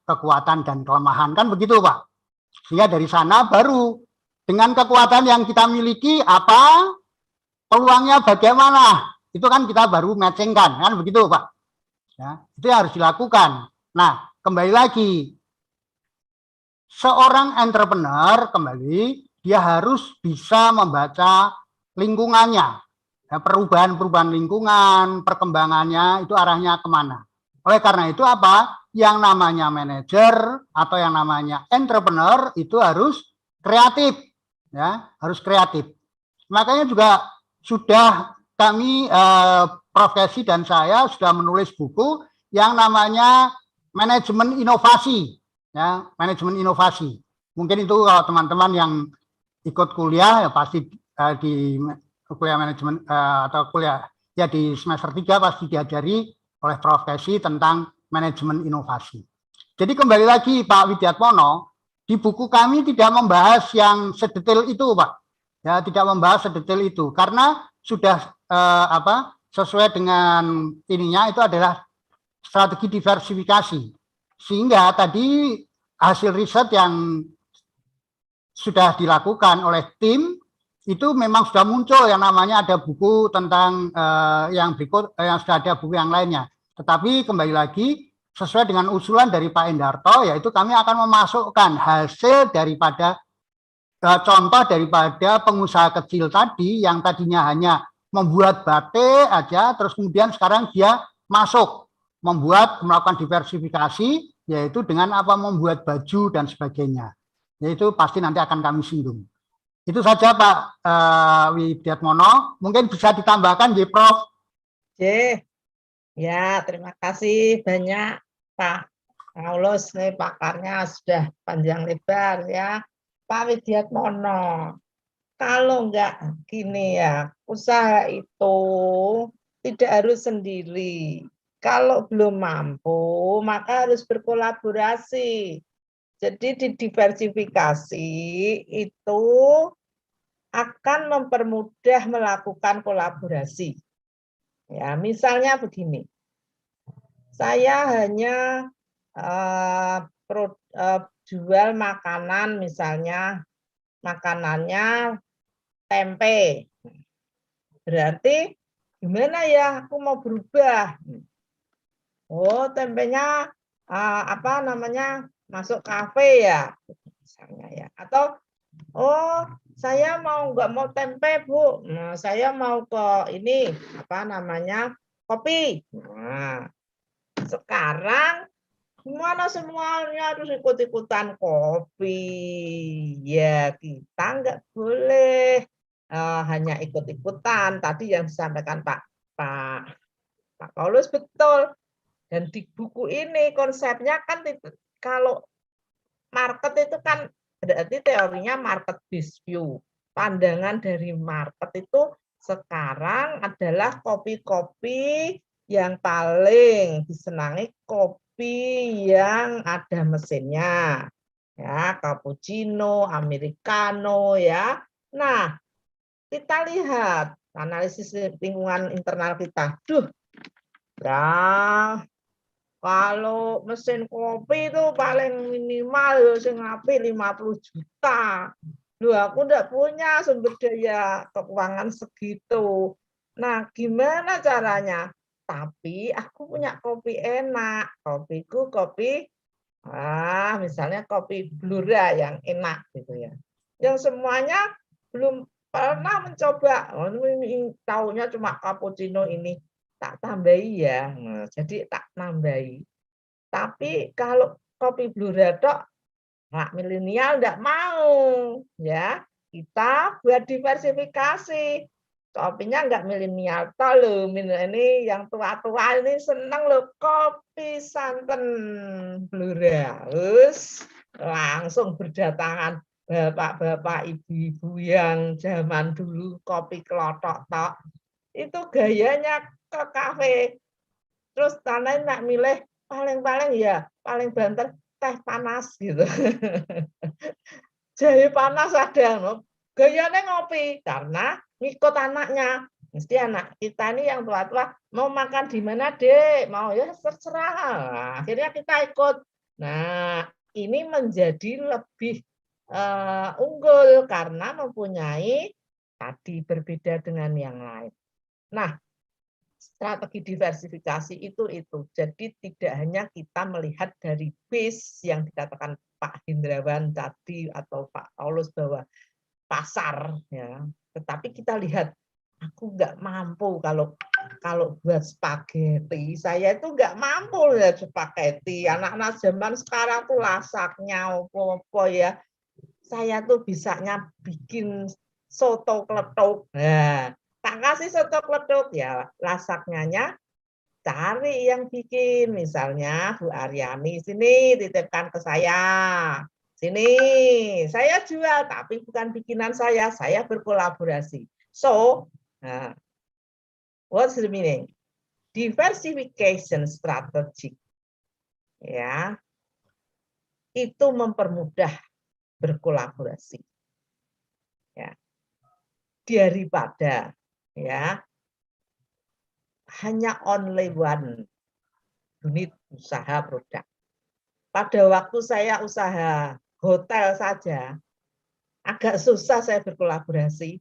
kekuatan dan kelemahan, kan begitu Pak. Sehingga dari sana baru dengan kekuatan yang kita miliki apa peluangnya bagaimana, itu kan kita baru matchingkan, kan begitu Pak. Ya, itu yang harus dilakukan. Nah, kembali lagi, seorang entrepreneur kembali dia harus bisa membaca lingkungannya, ya, perubahan-perubahan lingkungan, perkembangannya itu arahnya kemana. Oleh karena itu apa? Yang namanya manajer atau yang namanya entrepreneur itu harus kreatif, ya, harus kreatif. Makanya juga sudah kami profesi dan saya sudah menulis buku yang namanya manajemen inovasi, ya, manajemen inovasi. Mungkin itu kalau teman-teman yang ikut kuliah ya pasti di kuliah manajemen atau kuliah ya di semester 3 pasti diajari oleh profesi tentang manajemen inovasi. Jadi kembali lagi Pak Widiatmono, di buku kami tidak membahas yang sedetail itu Pak, ya tidak membahas sedetail itu karena sudah sesuai dengan ininya itu adalah strategi diversifikasi, sehingga tadi hasil riset yang sudah dilakukan oleh tim itu memang sudah muncul yang namanya ada buku tentang yang berikut yang sudah ada buku yang lainnya. Tetapi kembali lagi sesuai dengan usulan dari Pak Endarto, yaitu kami akan memasukkan hasil daripada contoh daripada pengusaha kecil tadi yang tadinya hanya membuat batik aja, terus kemudian sekarang dia masuk melakukan diversifikasi, yaitu dengan apa membuat baju dan sebagainya. Yaitu pasti nanti akan kami singgung. Itu saja Pak Widiatmono. Mungkin bisa ditambahkan, J. Prof. Ya, terima kasih banyak Pak Paulus. Nih pakarnya sudah panjang lebar ya. Pak Widiatmono, kalau enggak gini ya, usaha itu tidak harus sendiri. Kalau belum mampu, maka harus berkolaborasi. Jadi di diversifikasi itu akan mempermudah melakukan kolaborasi. Ya, misalnya begini, saya hanya jual makanan, misalnya makanannya tempe. Berarti gimana ya? Aku mau berubah. Oh, tempenya apa namanya? Masuk kafe ya, misalnya ya. Atau oh, saya nggak mau tempe, Bu. Nah, saya mau ke ini apa namanya? Kopi. Nah, sekarang gimana semuanya harus ikut-ikutan kopi? Ya, kita nggak boleh hanya ikut-ikutan. Tadi yang disampaikan Pak Paulus betul. Dan di buku ini konsepnya kan kalau market itu kan berarti teorinya market based view. Pandangan dari market itu sekarang adalah kopi-kopi yang paling disenangi kopi yang ada mesinnya. Ya, cappuccino, americano ya. Nah, kita lihat analisis lingkungan internal kita. Kalau mesin kopi itu paling minimal sing apik 50 juta. Loh, aku enggak punya sumber daya keuangan segitu. Nah, gimana caranya? Tapi aku punya kopi enak. Kopiku kopi misalnya kopi Blura yang enak gitu ya. Yang semuanya belum pernah mencoba. Taunya cuma cappuccino ini. Tak tambahi ya, nah, jadi tak nambahi. Tapi kalau kopi Blura tok, anak milenial enggak mau, ya. Kita buat diversifikasi. Kopinya enggak milenial tok loh, ini yang tua-tua ini seneng loh kopi santan Blura. Terus langsung berdatangan bapak-bapak, ibu-ibu yang zaman dulu kopi kelotok tok. Itu gayanya ke kafe, terus tanah nak milih paling-paling ya paling banter teh panas gitu. Jahe panas ada, gayanya ngopi karena ngikut anaknya. Mesti anak kita ini yang tua-tua mau makan di mana Dek, mau ya terserah. Nah, akhirnya kita ikut. Nah, ini menjadi lebih unggul karena mempunyai tadi berbeda dengan yang lain. Nah, strategi diversifikasi itu. Jadi tidak hanya kita melihat dari base yang dikatakan Pak Hendrawan tadi atau Pak Paulus bahwa pasar ya. Tetapi kita lihat aku nggak mampu kalau buat spaghetti. Saya itu nggak mampu ya spaghetti. Anak-anak zaman sekarang tuh lasaknya apa-apa ya. Saya tuh bisanya bikin soto kletuk. Nah, tak kasih soto kletuk ya lasaknya cari yang bikin, misalnya Bu Aryani, sini titipkan ke saya. Sini, saya jual, tapi bukan bikinan saya berkolaborasi. So, what's the meaning? Diversification strategy. Ya, itu mempermudah berkolaborasi. Ya. Daripada ya hanya only one unit usaha produk. Pada waktu saya usaha hotel saja, agak susah saya berkolaborasi.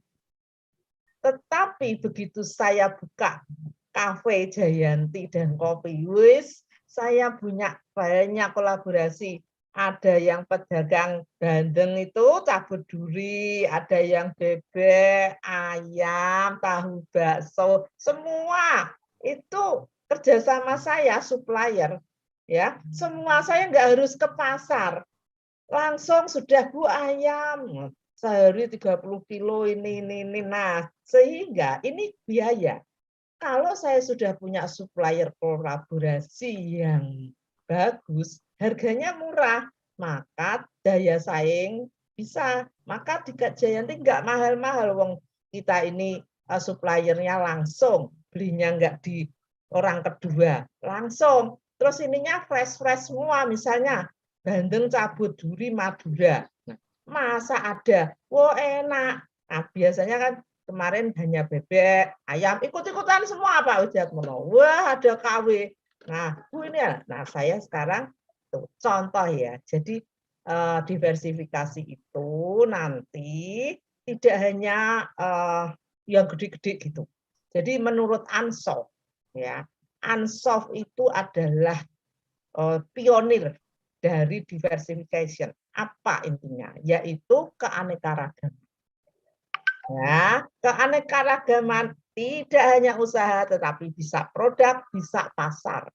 Tetapi begitu saya buka kafe Jayanti dan Kopi Wis, saya punya banyak kolaborasi. Ada yang pedagang bandeng itu cabut duri, ada yang bebek, ayam, tahu bakso, semua itu kerjasama saya supplier, ya. Semua saya nggak harus ke pasar, langsung sudah Bu ayam sehari 30 kilo ini. Nah, sehingga ini biaya. Kalau saya sudah punya supplier kolaborasi yang bagus, harganya murah, maka daya saing bisa. Maka di Jayanti nggak mahal-mahal, wong kita ini suppliernya langsung, belinya nggak di orang kedua, langsung. Terus ininya fresh-fresh semua, misalnya bandeng cabut duri Madura. Nah, masa ada, wah enak. Nah, biasanya kan kemarin hanya bebek, ayam, ikut-ikutan semua Pak Widiatmono. Wah, ada KW. Nah, Bu ini ya. Nah, saya sekarang tuh, contoh ya. Jadi diversifikasi itu nanti tidak hanya yang gede-gede gitu. Jadi menurut Ansoff ya, Ansoff itu adalah pionir dari diversification. Apa intinya? Yaitu keanekaragaman. Ya, keanekaragaman tidak hanya usaha, tetapi bisa produk, bisa pasar.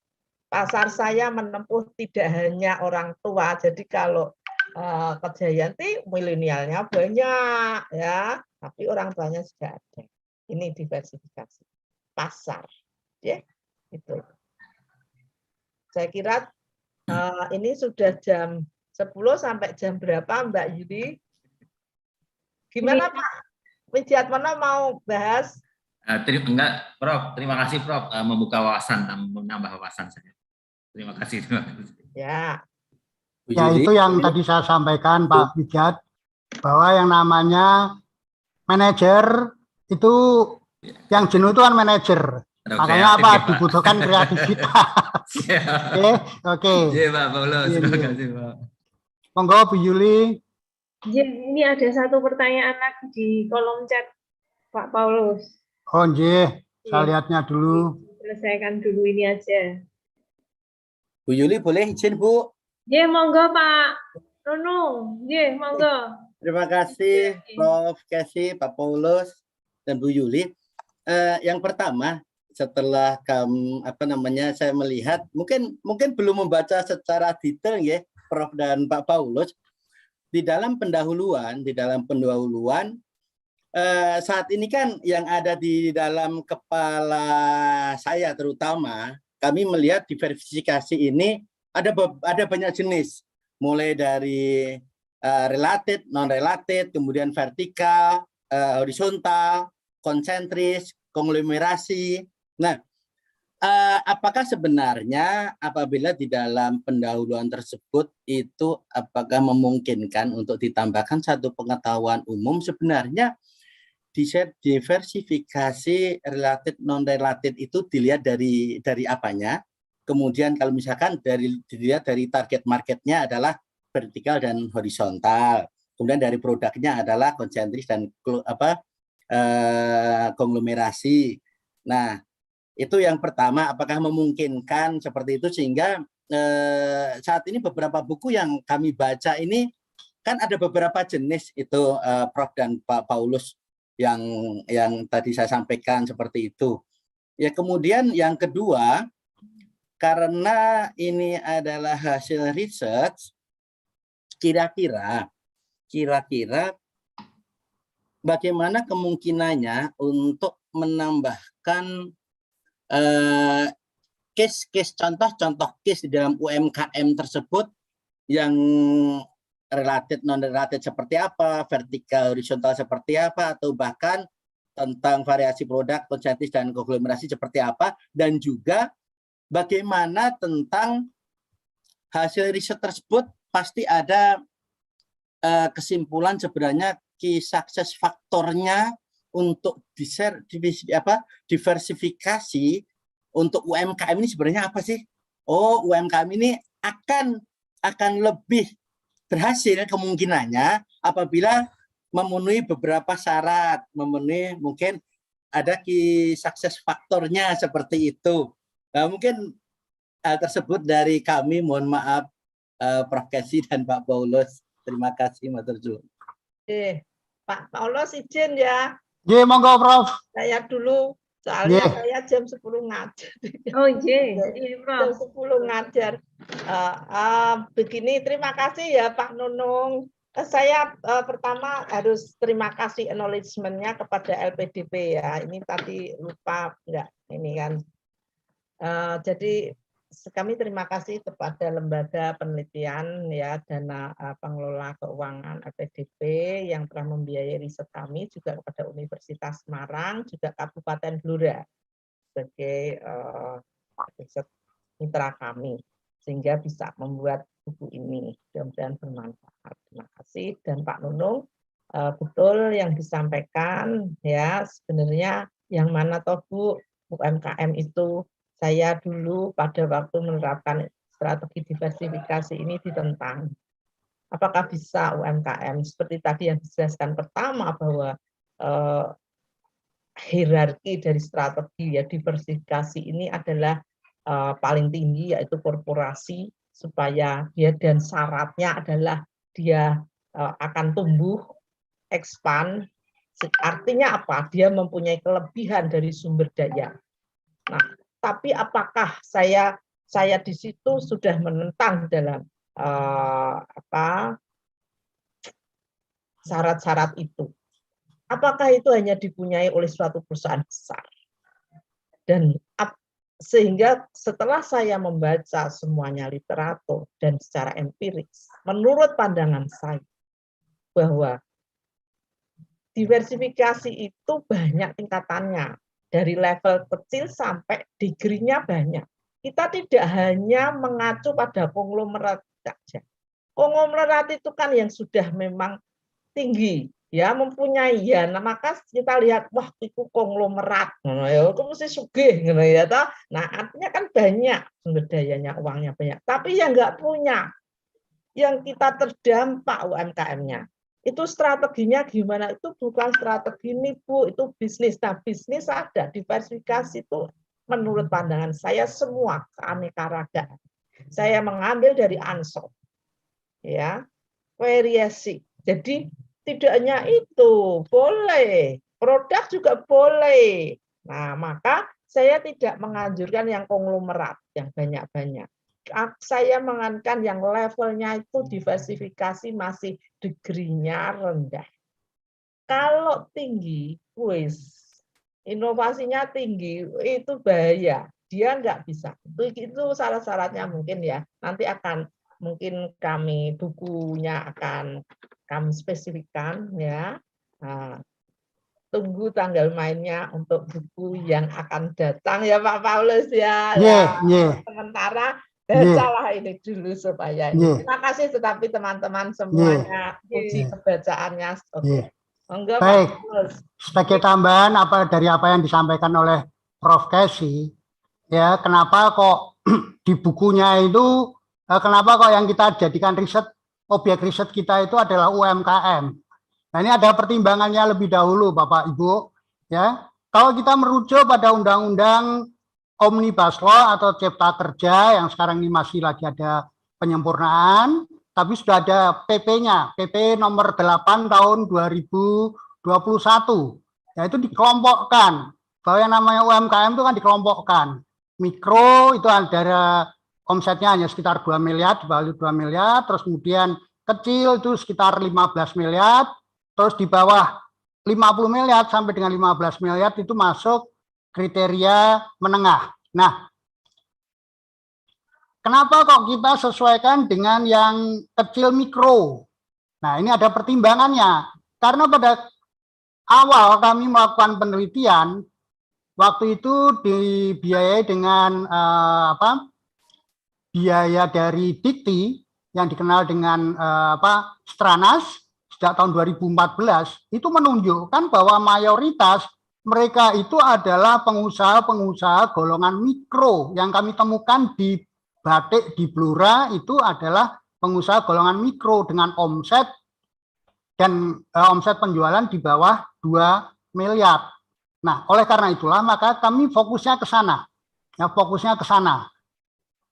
Pasar saya menempuh tidak hanya orang tua. Jadi kalau ke Jayanti milenialnya banyak, ya, tapi orang tuanya sudah ada. Ini diversifikasi pasar, ya, itu. Saya kira ini sudah jam 10 sampai jam berapa, Mbak Yudi? Gimana Pak Widiatmono mau bahas? Enggak, Prof. Terima kasih, Prof. Membuka wawasan, menambah wawasan saya. Terima kasih. Ya. Ya, itu yang tadi saya sampaikan, Pak Widiat, bahwa yang namanya manajer itu, yang jenuh itu kan manajer. Makanya apa? Ya, dibutuhkan kreativitas. Oke. Iya, Pak Paulus. Terima kasih, Pak. Monggo, Bu Yuli. Ini ada satu pertanyaan lagi di kolom chat, Pak Paulus. Oh, nggih. Saya lihatnya dulu. Selesaikan dulu ini aja. Bu Yuli boleh izin, Bu? Ye, monggo Pak Nunung. Ye, monggo. Terima kasih Prof. Casey, Pak Paulus, dan Bu Yuli. Yang pertama, setelah saya melihat, mungkin belum membaca secara detail ya, Prof dan Pak Paulus. Di dalam pendahuluan, saat ini kan yang ada di dalam kepala saya terutama, kami melihat diversifikasi ini ada banyak jenis, mulai dari related, non-related, kemudian vertikal, horizontal, konsentris, konglomerasi. Nah, apakah sebenarnya apabila di dalam pendahuluan tersebut itu apakah memungkinkan untuk ditambahkan satu pengetahuan umum, sebenarnya diversifikasi related non-related itu dilihat dari apanya? Kemudian kalau misalkan dilihat dari target marketnya adalah vertikal dan horizontal, kemudian dari produknya adalah konsentris dan konglomerasi. Nah, itu yang pertama, apakah memungkinkan seperti itu, sehingga saat ini beberapa buku yang kami baca ini kan ada beberapa jenis itu Prof dan Pak Paulus yang tadi saya sampaikan seperti itu. Ya, kemudian yang kedua, karena ini adalah hasil research, kira-kira bagaimana kemungkinannya untuk menambahkan case-case, contoh-contoh case di dalam UMKM tersebut yang related, non-related seperti apa, vertikal, horizontal seperti apa, atau bahkan tentang variasi produk, konsentrasi dan konglomerasi seperti apa, dan juga bagaimana tentang hasil riset tersebut pasti ada kesimpulan sebenarnya key success faktornya untuk diversifikasi untuk UMKM ini sebenarnya apa sih? Oh, UMKM ini akan lebih berhasil kemungkinannya apabila memenuhi beberapa syarat, memenuhi mungkin ada key success faktornya seperti itu. Nah, mungkin hal tersebut dari kami, mohon maaf Prof. Kesi dan Pak Paulus. Terima kasih, Matur Nuwun. Pak Paulus izin ya. Ye, monggo Prof. Saya dulu, soalnya Ye. saya jam 10 ngajar. Oh iya, Jam 10 ngajar. Begini, terima kasih ya Pak Nunung. Saya pertama harus terima kasih acknowledgement-nya kepada LPDP ya. Ini tadi lupa enggak ini kan. Jadi kami terima kasih kepada Lembaga Penelitian ya Dana Pengelola Keuangan LPDP yang telah membiayai riset kami, juga kepada Universitas Semarang, juga Kabupaten Blora sebagai riset mitra kami, sehingga bisa membuat buku ini. Mudah-mudahan bermanfaat. Terima kasih. Dan Pak Nunung, betul yang disampaikan ya, sebenarnya yang mana toh Bu, UMKM itu saya dulu pada waktu menerapkan strategi diversifikasi ini ditentang. Apakah bisa UMKM? Seperti tadi yang dijelaskan pertama bahwa hierarki dari strategi ya diversifikasi ini adalah paling tinggi, yaitu korporasi, supaya dia dan syaratnya adalah dia akan tumbuh, expand. Artinya apa? Dia mempunyai kelebihan dari sumber daya. Nah, tapi apakah saya di situ sudah menentang dalam syarat-syarat itu? Apakah itu hanya dipunyai oleh suatu perusahaan besar? Dan sehingga setelah saya membaca semuanya literatur dan secara empiris, menurut pandangan saya bahwa diversifikasi itu banyak tingkatannya. Dari level kecil sampai degree-nya banyak. Kita tidak hanya mengacu pada konglomerat saja. Konglomerat itu kan yang sudah memang tinggi, ya mempunyai ya. Nah, maka kita lihat, wah itu konglomerat, itu mesti sugih, ya. Nah, artinya kan banyak sumber dayanya, uangnya banyak. Tapi yang nggak punya, yang kita terdampak UMKM-nya. Itu strateginya gimana? Itu bukan strategi nipu, itu bisnis. Nah, bisnis ada, diversifikasi itu menurut pandangan saya semua keanekaragaman. Saya mengambil dari Ansor, ya, variasi. Jadi tidak hanya itu, boleh, produk juga boleh. Nah, maka saya tidak menganjurkan yang konglomerat, yang banyak-banyak. Saya mengankan yang levelnya itu diversifikasi masih degree-nya rendah. Kalau tinggi, inovasinya tinggi, itu bahaya. Dia nggak bisa. Itu syarat-syaratnya mungkin ya. Nanti mungkin kami bukunya akan kami spesifikkan ya. Nah, tunggu tanggal mainnya untuk buku yang akan datang ya Pak Paulus ya. Sementara bacalah ini dulu supaya ini. Terima kasih tetapi teman-teman semuanya uji kebacaannya. Oke. Enggak, baik. Pak. Sebagai tambahan dari apa yang disampaikan oleh Prof. Kesi, ya kenapa kok di bukunya itu kenapa kok yang kita jadikan objek riset kita itu adalah UMKM. Nah, ini ada pertimbangannya lebih dahulu Bapak Ibu, ya. Kalau kita merujuk pada undang-undang Omnibus Law atau Cipta Kerja yang sekarang ini masih lagi ada penyempurnaan, tapi sudah ada PP-nya, PP nomor 8 tahun 2021. Yaitu dikelompokkan. Bahwa yang namanya UMKM itu kan dikelompokkan. Mikro itu ada omsetnya hanya sekitar 2 miliar, di bawah 2 miliar, terus kemudian kecil itu sekitar 15 miliar, terus di bawah 50 miliar sampai dengan 15 miliar itu masuk kriteria menengah. Nah, kenapa kok kita sesuaikan dengan yang kecil mikro? Nah, ini ada pertimbangannya. Karena pada awal kami melakukan penelitian, waktu itu dibiayai dengan biaya dari Dikti yang dikenal dengan Stranas sejak tahun 2014, itu menunjukkan bahwa mayoritas mereka itu adalah pengusaha-pengusaha golongan mikro. Yang kami temukan di Batik di Blora itu adalah pengusaha golongan mikro dengan omset dan omset penjualan di bawah 2 miliar. Nah, oleh karena itulah maka kami fokusnya ke sana. Ya, fokusnya ke sana.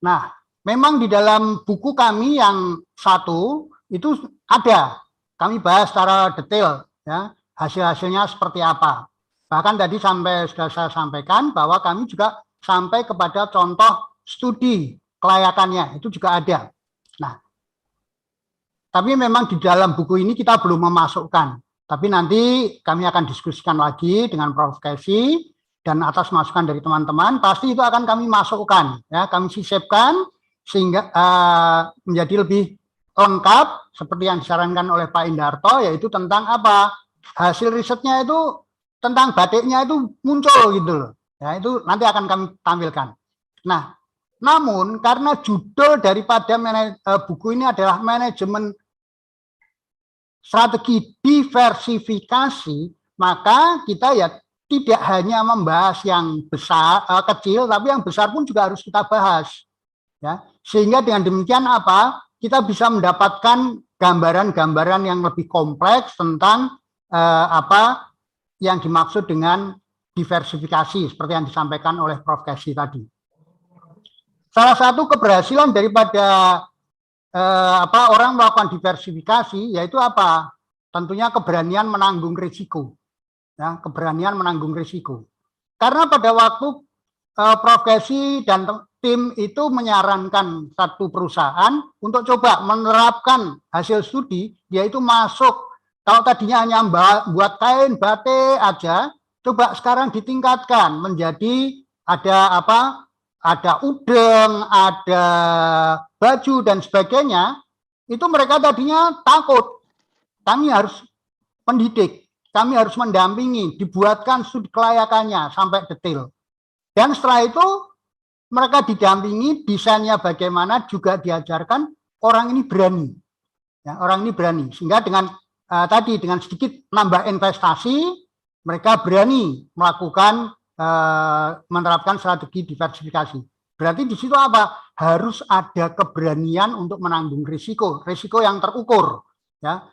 Nah, memang di dalam buku kami yang satu itu ada, kami bahas secara detail ya, hasil-hasilnya seperti apa. Bahkan tadi sudah saya sampaikan bahwa kami juga sampai kepada contoh studi kelayakannya, itu juga ada. Nah, tapi memang di dalam buku ini kita belum memasukkan. Tapi nanti kami akan diskusikan lagi dengan Prof. Casey dan atas masukan dari teman-teman, pasti itu akan kami masukkan, ya, kami sisipkan sehingga menjadi lebih lengkap seperti yang disarankan oleh Pak Indarto, yaitu tentang apa hasil risetnya itu tentang batiknya itu muncul gitu loh. Ya, itu nanti akan kami tampilkan. Nah, namun karena judul daripada buku ini adalah manajemen strategi diversifikasi, maka kita ya tidak hanya membahas yang besar, kecil, tapi yang besar pun juga harus kita bahas. Ya, sehingga dengan demikian apa? Kita bisa mendapatkan gambaran-gambaran yang lebih kompleks tentang apa yang dimaksud dengan diversifikasi seperti yang disampaikan oleh Prof. Casey tadi. Salah satu keberhasilan daripada orang melakukan diversifikasi yaitu apa? Tentunya keberanian menanggung risiko. Ya, keberanian menanggung risiko. Karena pada waktu Prof. Casey dan tim itu menyarankan satu perusahaan untuk coba menerapkan hasil studi, yaitu masuk, kalau tadinya hanya buat kain batik aja, coba sekarang ditingkatkan menjadi ada apa? Ada udeng, ada baju dan sebagainya. Itu mereka tadinya takut. Kami harus mendidik, kami harus mendampingi, dibuatkan studi kelayakannya sampai detail. Dan setelah itu mereka didampingi, desainnya bagaimana juga diajarkan, orang ini berani. Ya, orang ini berani. Sehingga dengan tadi dengan sedikit nambah investasi, mereka berani melakukan menerapkan strategi diversifikasi. Berarti di situ apa? Harus ada keberanian untuk menanggung risiko yang terukur. Ya.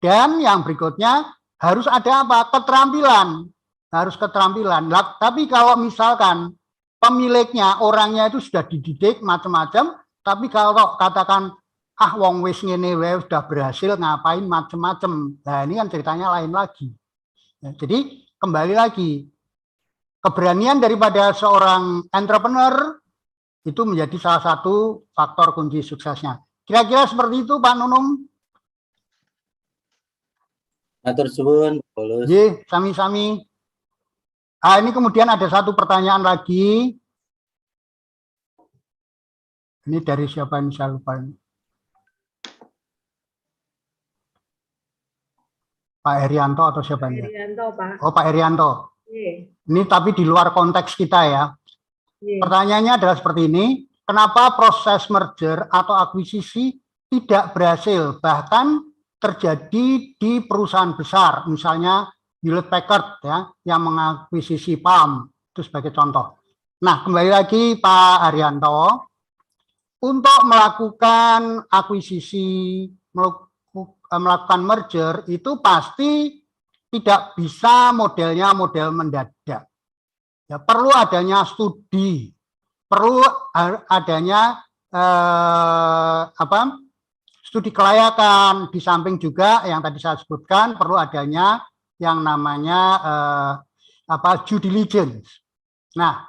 Dan yang berikutnya harus ada apa? Keterampilan. Harus keterampilan. Tapi kalau misalkan pemiliknya, orangnya itu sudah dididik macam-macam, tapi kalau katakan wong wis ngene wae sudah berhasil ngapain macam-macam. Nah, ini kan ceritanya lain lagi. Ya, jadi kembali lagi, keberanian daripada seorang entrepreneur itu menjadi salah satu faktor kunci suksesnya. Kira-kira seperti itu, Pak Nunung. Matur suwun, Nggih, sami-sami. Ini kemudian ada satu pertanyaan lagi. Ini dari siapa ini, saya lupa ini. Pak Herianto atau siapa ini? Herianto, Pak. Oh, Pak Herianto. Ini tapi di luar konteks kita ya. Pertanyaannya adalah seperti ini, kenapa proses merger atau akuisisi tidak berhasil, bahkan terjadi di perusahaan besar, misalnya Hewlett Packard ya, yang mengakuisisi Palm, itu sebagai contoh. Nah, kembali lagi Pak Haryanto, untuk melakukan akuisisi, melakukan merger itu pasti tidak bisa modelnya model mendadak. Ya, perlu adanya studi, perlu adanya studi kelayakan. Di samping juga yang tadi saya sebutkan perlu adanya yang namanya due diligence. Nah,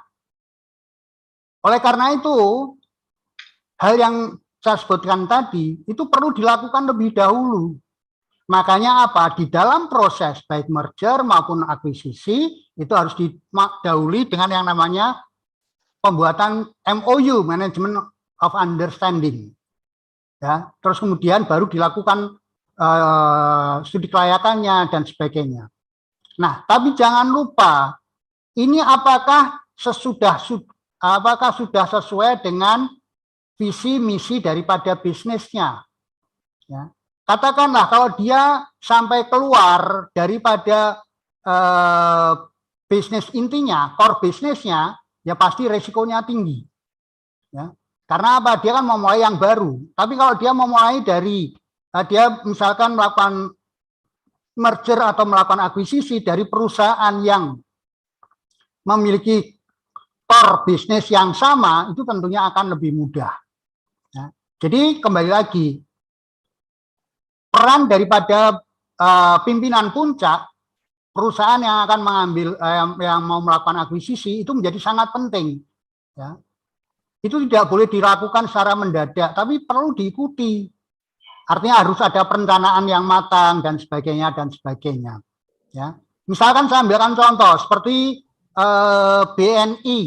oleh karena itu hal yang saya sebutkan tadi itu perlu dilakukan lebih dahulu. Makanya apa? Di dalam proses baik merger maupun akuisisi itu harus didahului dengan yang namanya pembuatan MOU, Management of Understanding. Ya, terus kemudian baru dilakukan studi kelayakannya dan sebagainya. Nah, tapi jangan lupa ini apakah sudah sesuai dengan visi misi daripada bisnisnya. Ya. Katakanlah kalau dia sampai keluar daripada bisnis intinya, core bisnisnya, ya pasti resikonya tinggi. Ya. Karena apa? Dia kan memulai yang baru. Tapi kalau dia memulai dari, dia misalkan melakukan merger atau melakukan akuisisi dari perusahaan yang memiliki core bisnis yang sama, itu tentunya akan lebih mudah. Ya. Jadi kembali lagi, peran daripada pimpinan puncak perusahaan yang akan mengambil yang mau melakukan akuisisi itu menjadi sangat penting. Ya. Itu tidak boleh dilakukan secara mendadak, tapi perlu diikuti. Artinya harus ada perencanaan yang matang dan sebagainya dan sebagainya. Ya. Misalkan saya ambilkan contoh seperti BNI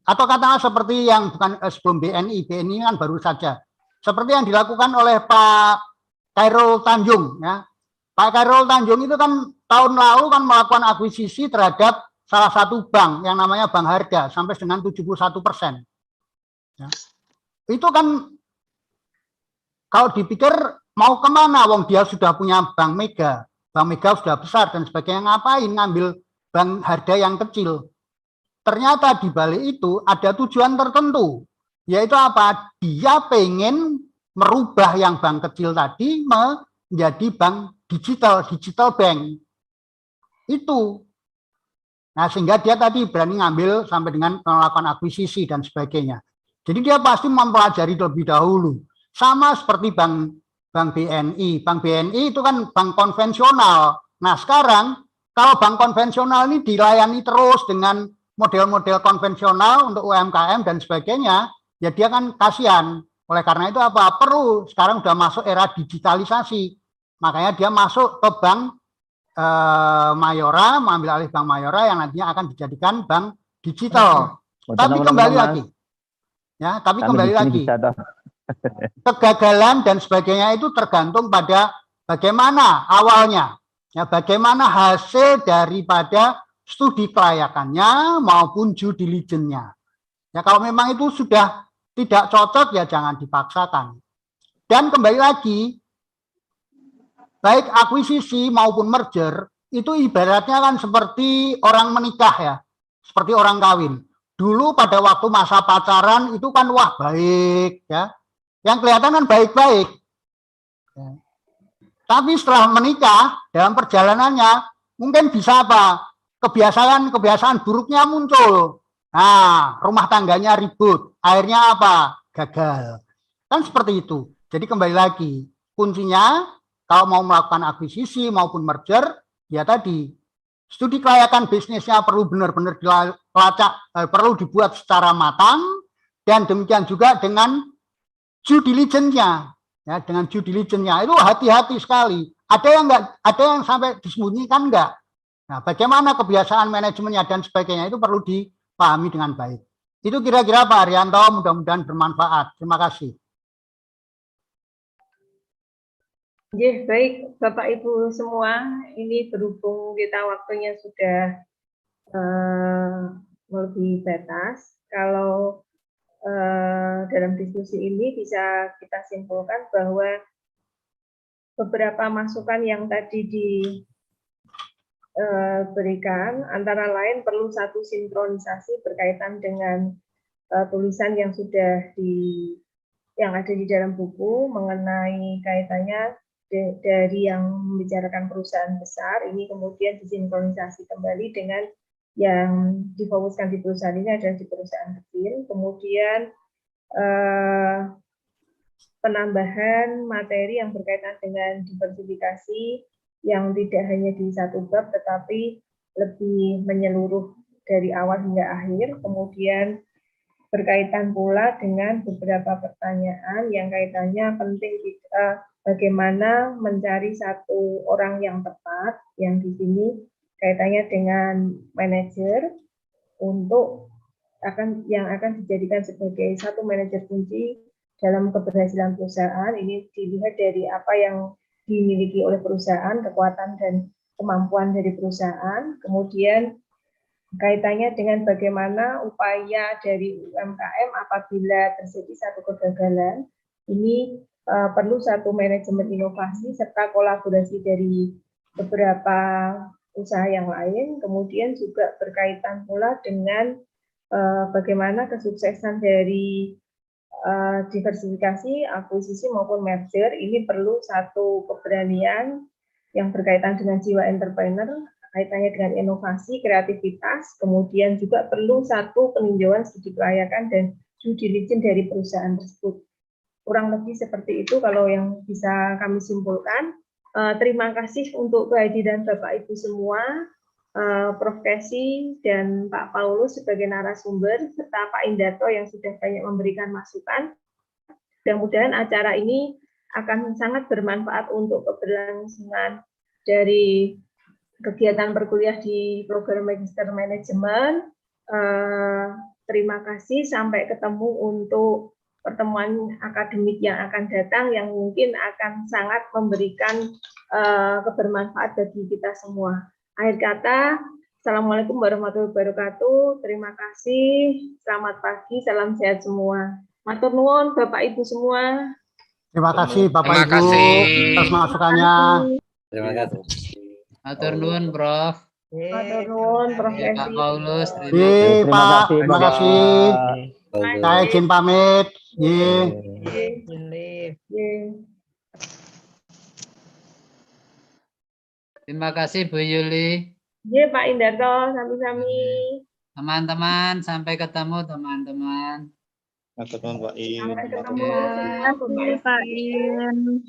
atau katakanlah seperti yang bukan sebelum BNI kan baru saja. Seperti yang dilakukan oleh Pak Khairul Tanjung, ya. Pak Khairul Tanjung itu kan tahun lalu kan melakukan akuisisi terhadap salah satu bank yang namanya Bank Harda sampai dengan 71%. Ya. Itu kan kalau dipikir mau kemana, wong dia sudah punya Bank Mega sudah besar dan sebagainya, ngapain ngambil Bank Harda yang kecil? Ternyata di balik itu ada tujuan tertentu, yaitu apa? Dia pengen merubah yang bank kecil tadi menjadi bank digital bank. Itu. Nah, sehingga dia tadi berani ngambil sampai dengan melakukan akuisisi dan sebagainya. Jadi dia pasti mempelajari terlebih dahulu. Sama seperti bank BNI. Bank BNI itu kan bank konvensional. Nah, sekarang kalau bank konvensional ini dilayani terus dengan model-model konvensional untuk UMKM dan sebagainya, ya dia kan kasihan. Oleh karena itu apa? Perlu sekarang sudah masuk era digitalisasi. Makanya dia masuk ke bank Mayora, mengambil alih Bank Mayora yang nantinya akan dijadikan bank digital. Tapi kembali lagi. Ya, tapi kembali lagi. Kegagalan dan sebagainya itu tergantung pada bagaimana awalnya. Ya, bagaimana hasil daripada studi kelayakannya maupun due diligence-nya. Ya, kalau memang itu sudah tidak cocok ya jangan dipaksakan. Dan kembali lagi, baik akuisisi maupun merger itu ibaratnya kan seperti orang menikah ya, seperti orang kawin. Dulu pada waktu masa pacaran itu kan wah baik ya, yang kelihatan kan baik-baik. Ya. Tapi setelah menikah dalam perjalanannya mungkin bisa apa? Kebiasaan buruknya muncul. Nah, rumah tangganya ribut. Akhirnya apa? Gagal. Kan seperti itu. Jadi kembali lagi, kuncinya kalau mau melakukan akuisisi maupun merger, ya tadi, studi kelayakan bisnisnya perlu benar-benar dilacak, perlu dibuat secara matang, dan demikian juga dengan due diligence-nya. Ya, dengan due diligence-nya itu hati-hati sekali. Ada yang sampai disembunyikan enggak? Nah, bagaimana kebiasaan manajemennya dan sebagainya itu perlu dipahami dengan baik. Itu kira-kira Pak Haryanto, mudah-mudahan bermanfaat. Terima kasih. Ya, baik Bapak Ibu semua, ini berhubung kita waktunya sudah melebihi batas. Kalau dalam diskusi ini bisa kita simpulkan bahwa beberapa masukan yang tadi diberikan antara lain perlu satu sinkronisasi berkaitan dengan tulisan yang ada di dalam buku mengenai kaitannya dari yang membicarakan perusahaan besar ini kemudian disinkronisasi kembali dengan yang difokuskan di perusahaan ini adalah di perusahaan kecil. Kemudian penambahan materi yang berkaitan dengan diversifikasi yang tidak hanya di satu bab tetapi lebih menyeluruh dari awal hingga akhir. Kemudian berkaitan pula dengan beberapa pertanyaan yang kaitannya penting bagaimana mencari satu orang yang tepat, yang di sini kaitannya dengan manajer untuk yang akan dijadikan sebagai satu manajer kunci dalam keberhasilan perusahaan. Ini dilihat dari apa yang dimiliki oleh perusahaan, kekuatan dan kemampuan dari perusahaan. Kemudian kaitannya dengan bagaimana upaya dari UMKM apabila terjadi satu kegagalan. Ini perlu satu manajemen inovasi serta kolaborasi dari beberapa usaha yang lain. Kemudian juga berkaitan pula dengan bagaimana kesuksesan dari diversifikasi, akuisisi maupun merger. Ini perlu satu keberanian yang berkaitan dengan jiwa entrepreneur, kaitannya dengan inovasi, kreativitas, kemudian juga perlu satu peninjauan studi kelayakan dan due diligence dari perusahaan tersebut. Kurang lebih seperti itu kalau yang bisa kami simpulkan. Terima kasih untuk kehadiran Bapak Ibu semua, Prof. Kesi dan Pak Paulus sebagai narasumber, serta Pak Indarto yang sudah banyak memberikan masukan. Mudah-mudahan acara ini akan sangat bermanfaat untuk keberlangsungan dari kegiatan berkuliah di program Magister Manajemen. Terima kasih, sampai ketemu untuk pertemuan akademik yang akan datang yang mungkin akan sangat memberikan kebermanfaat bagi kita semua. Akhir kata, Assalamualaikum warahmatullahi wabarakatuh. Terima kasih, selamat pagi, salam sehat semua. Matur nuwun Bapak Ibu semua. Terima kasih Bapak Ibu atas masukannya. Terima kasih. Matur nuwun, Prof. Matur nuwun, Prof. Pak Kesi. Paulus, Terima Pak, terima kasih. Saya izin pamit. Terima kasih Bu Yuli. Iya Pak Indarto, sami-sami. Teman-teman, sampai ketemu teman-teman. Sampai ketemu. Pak In.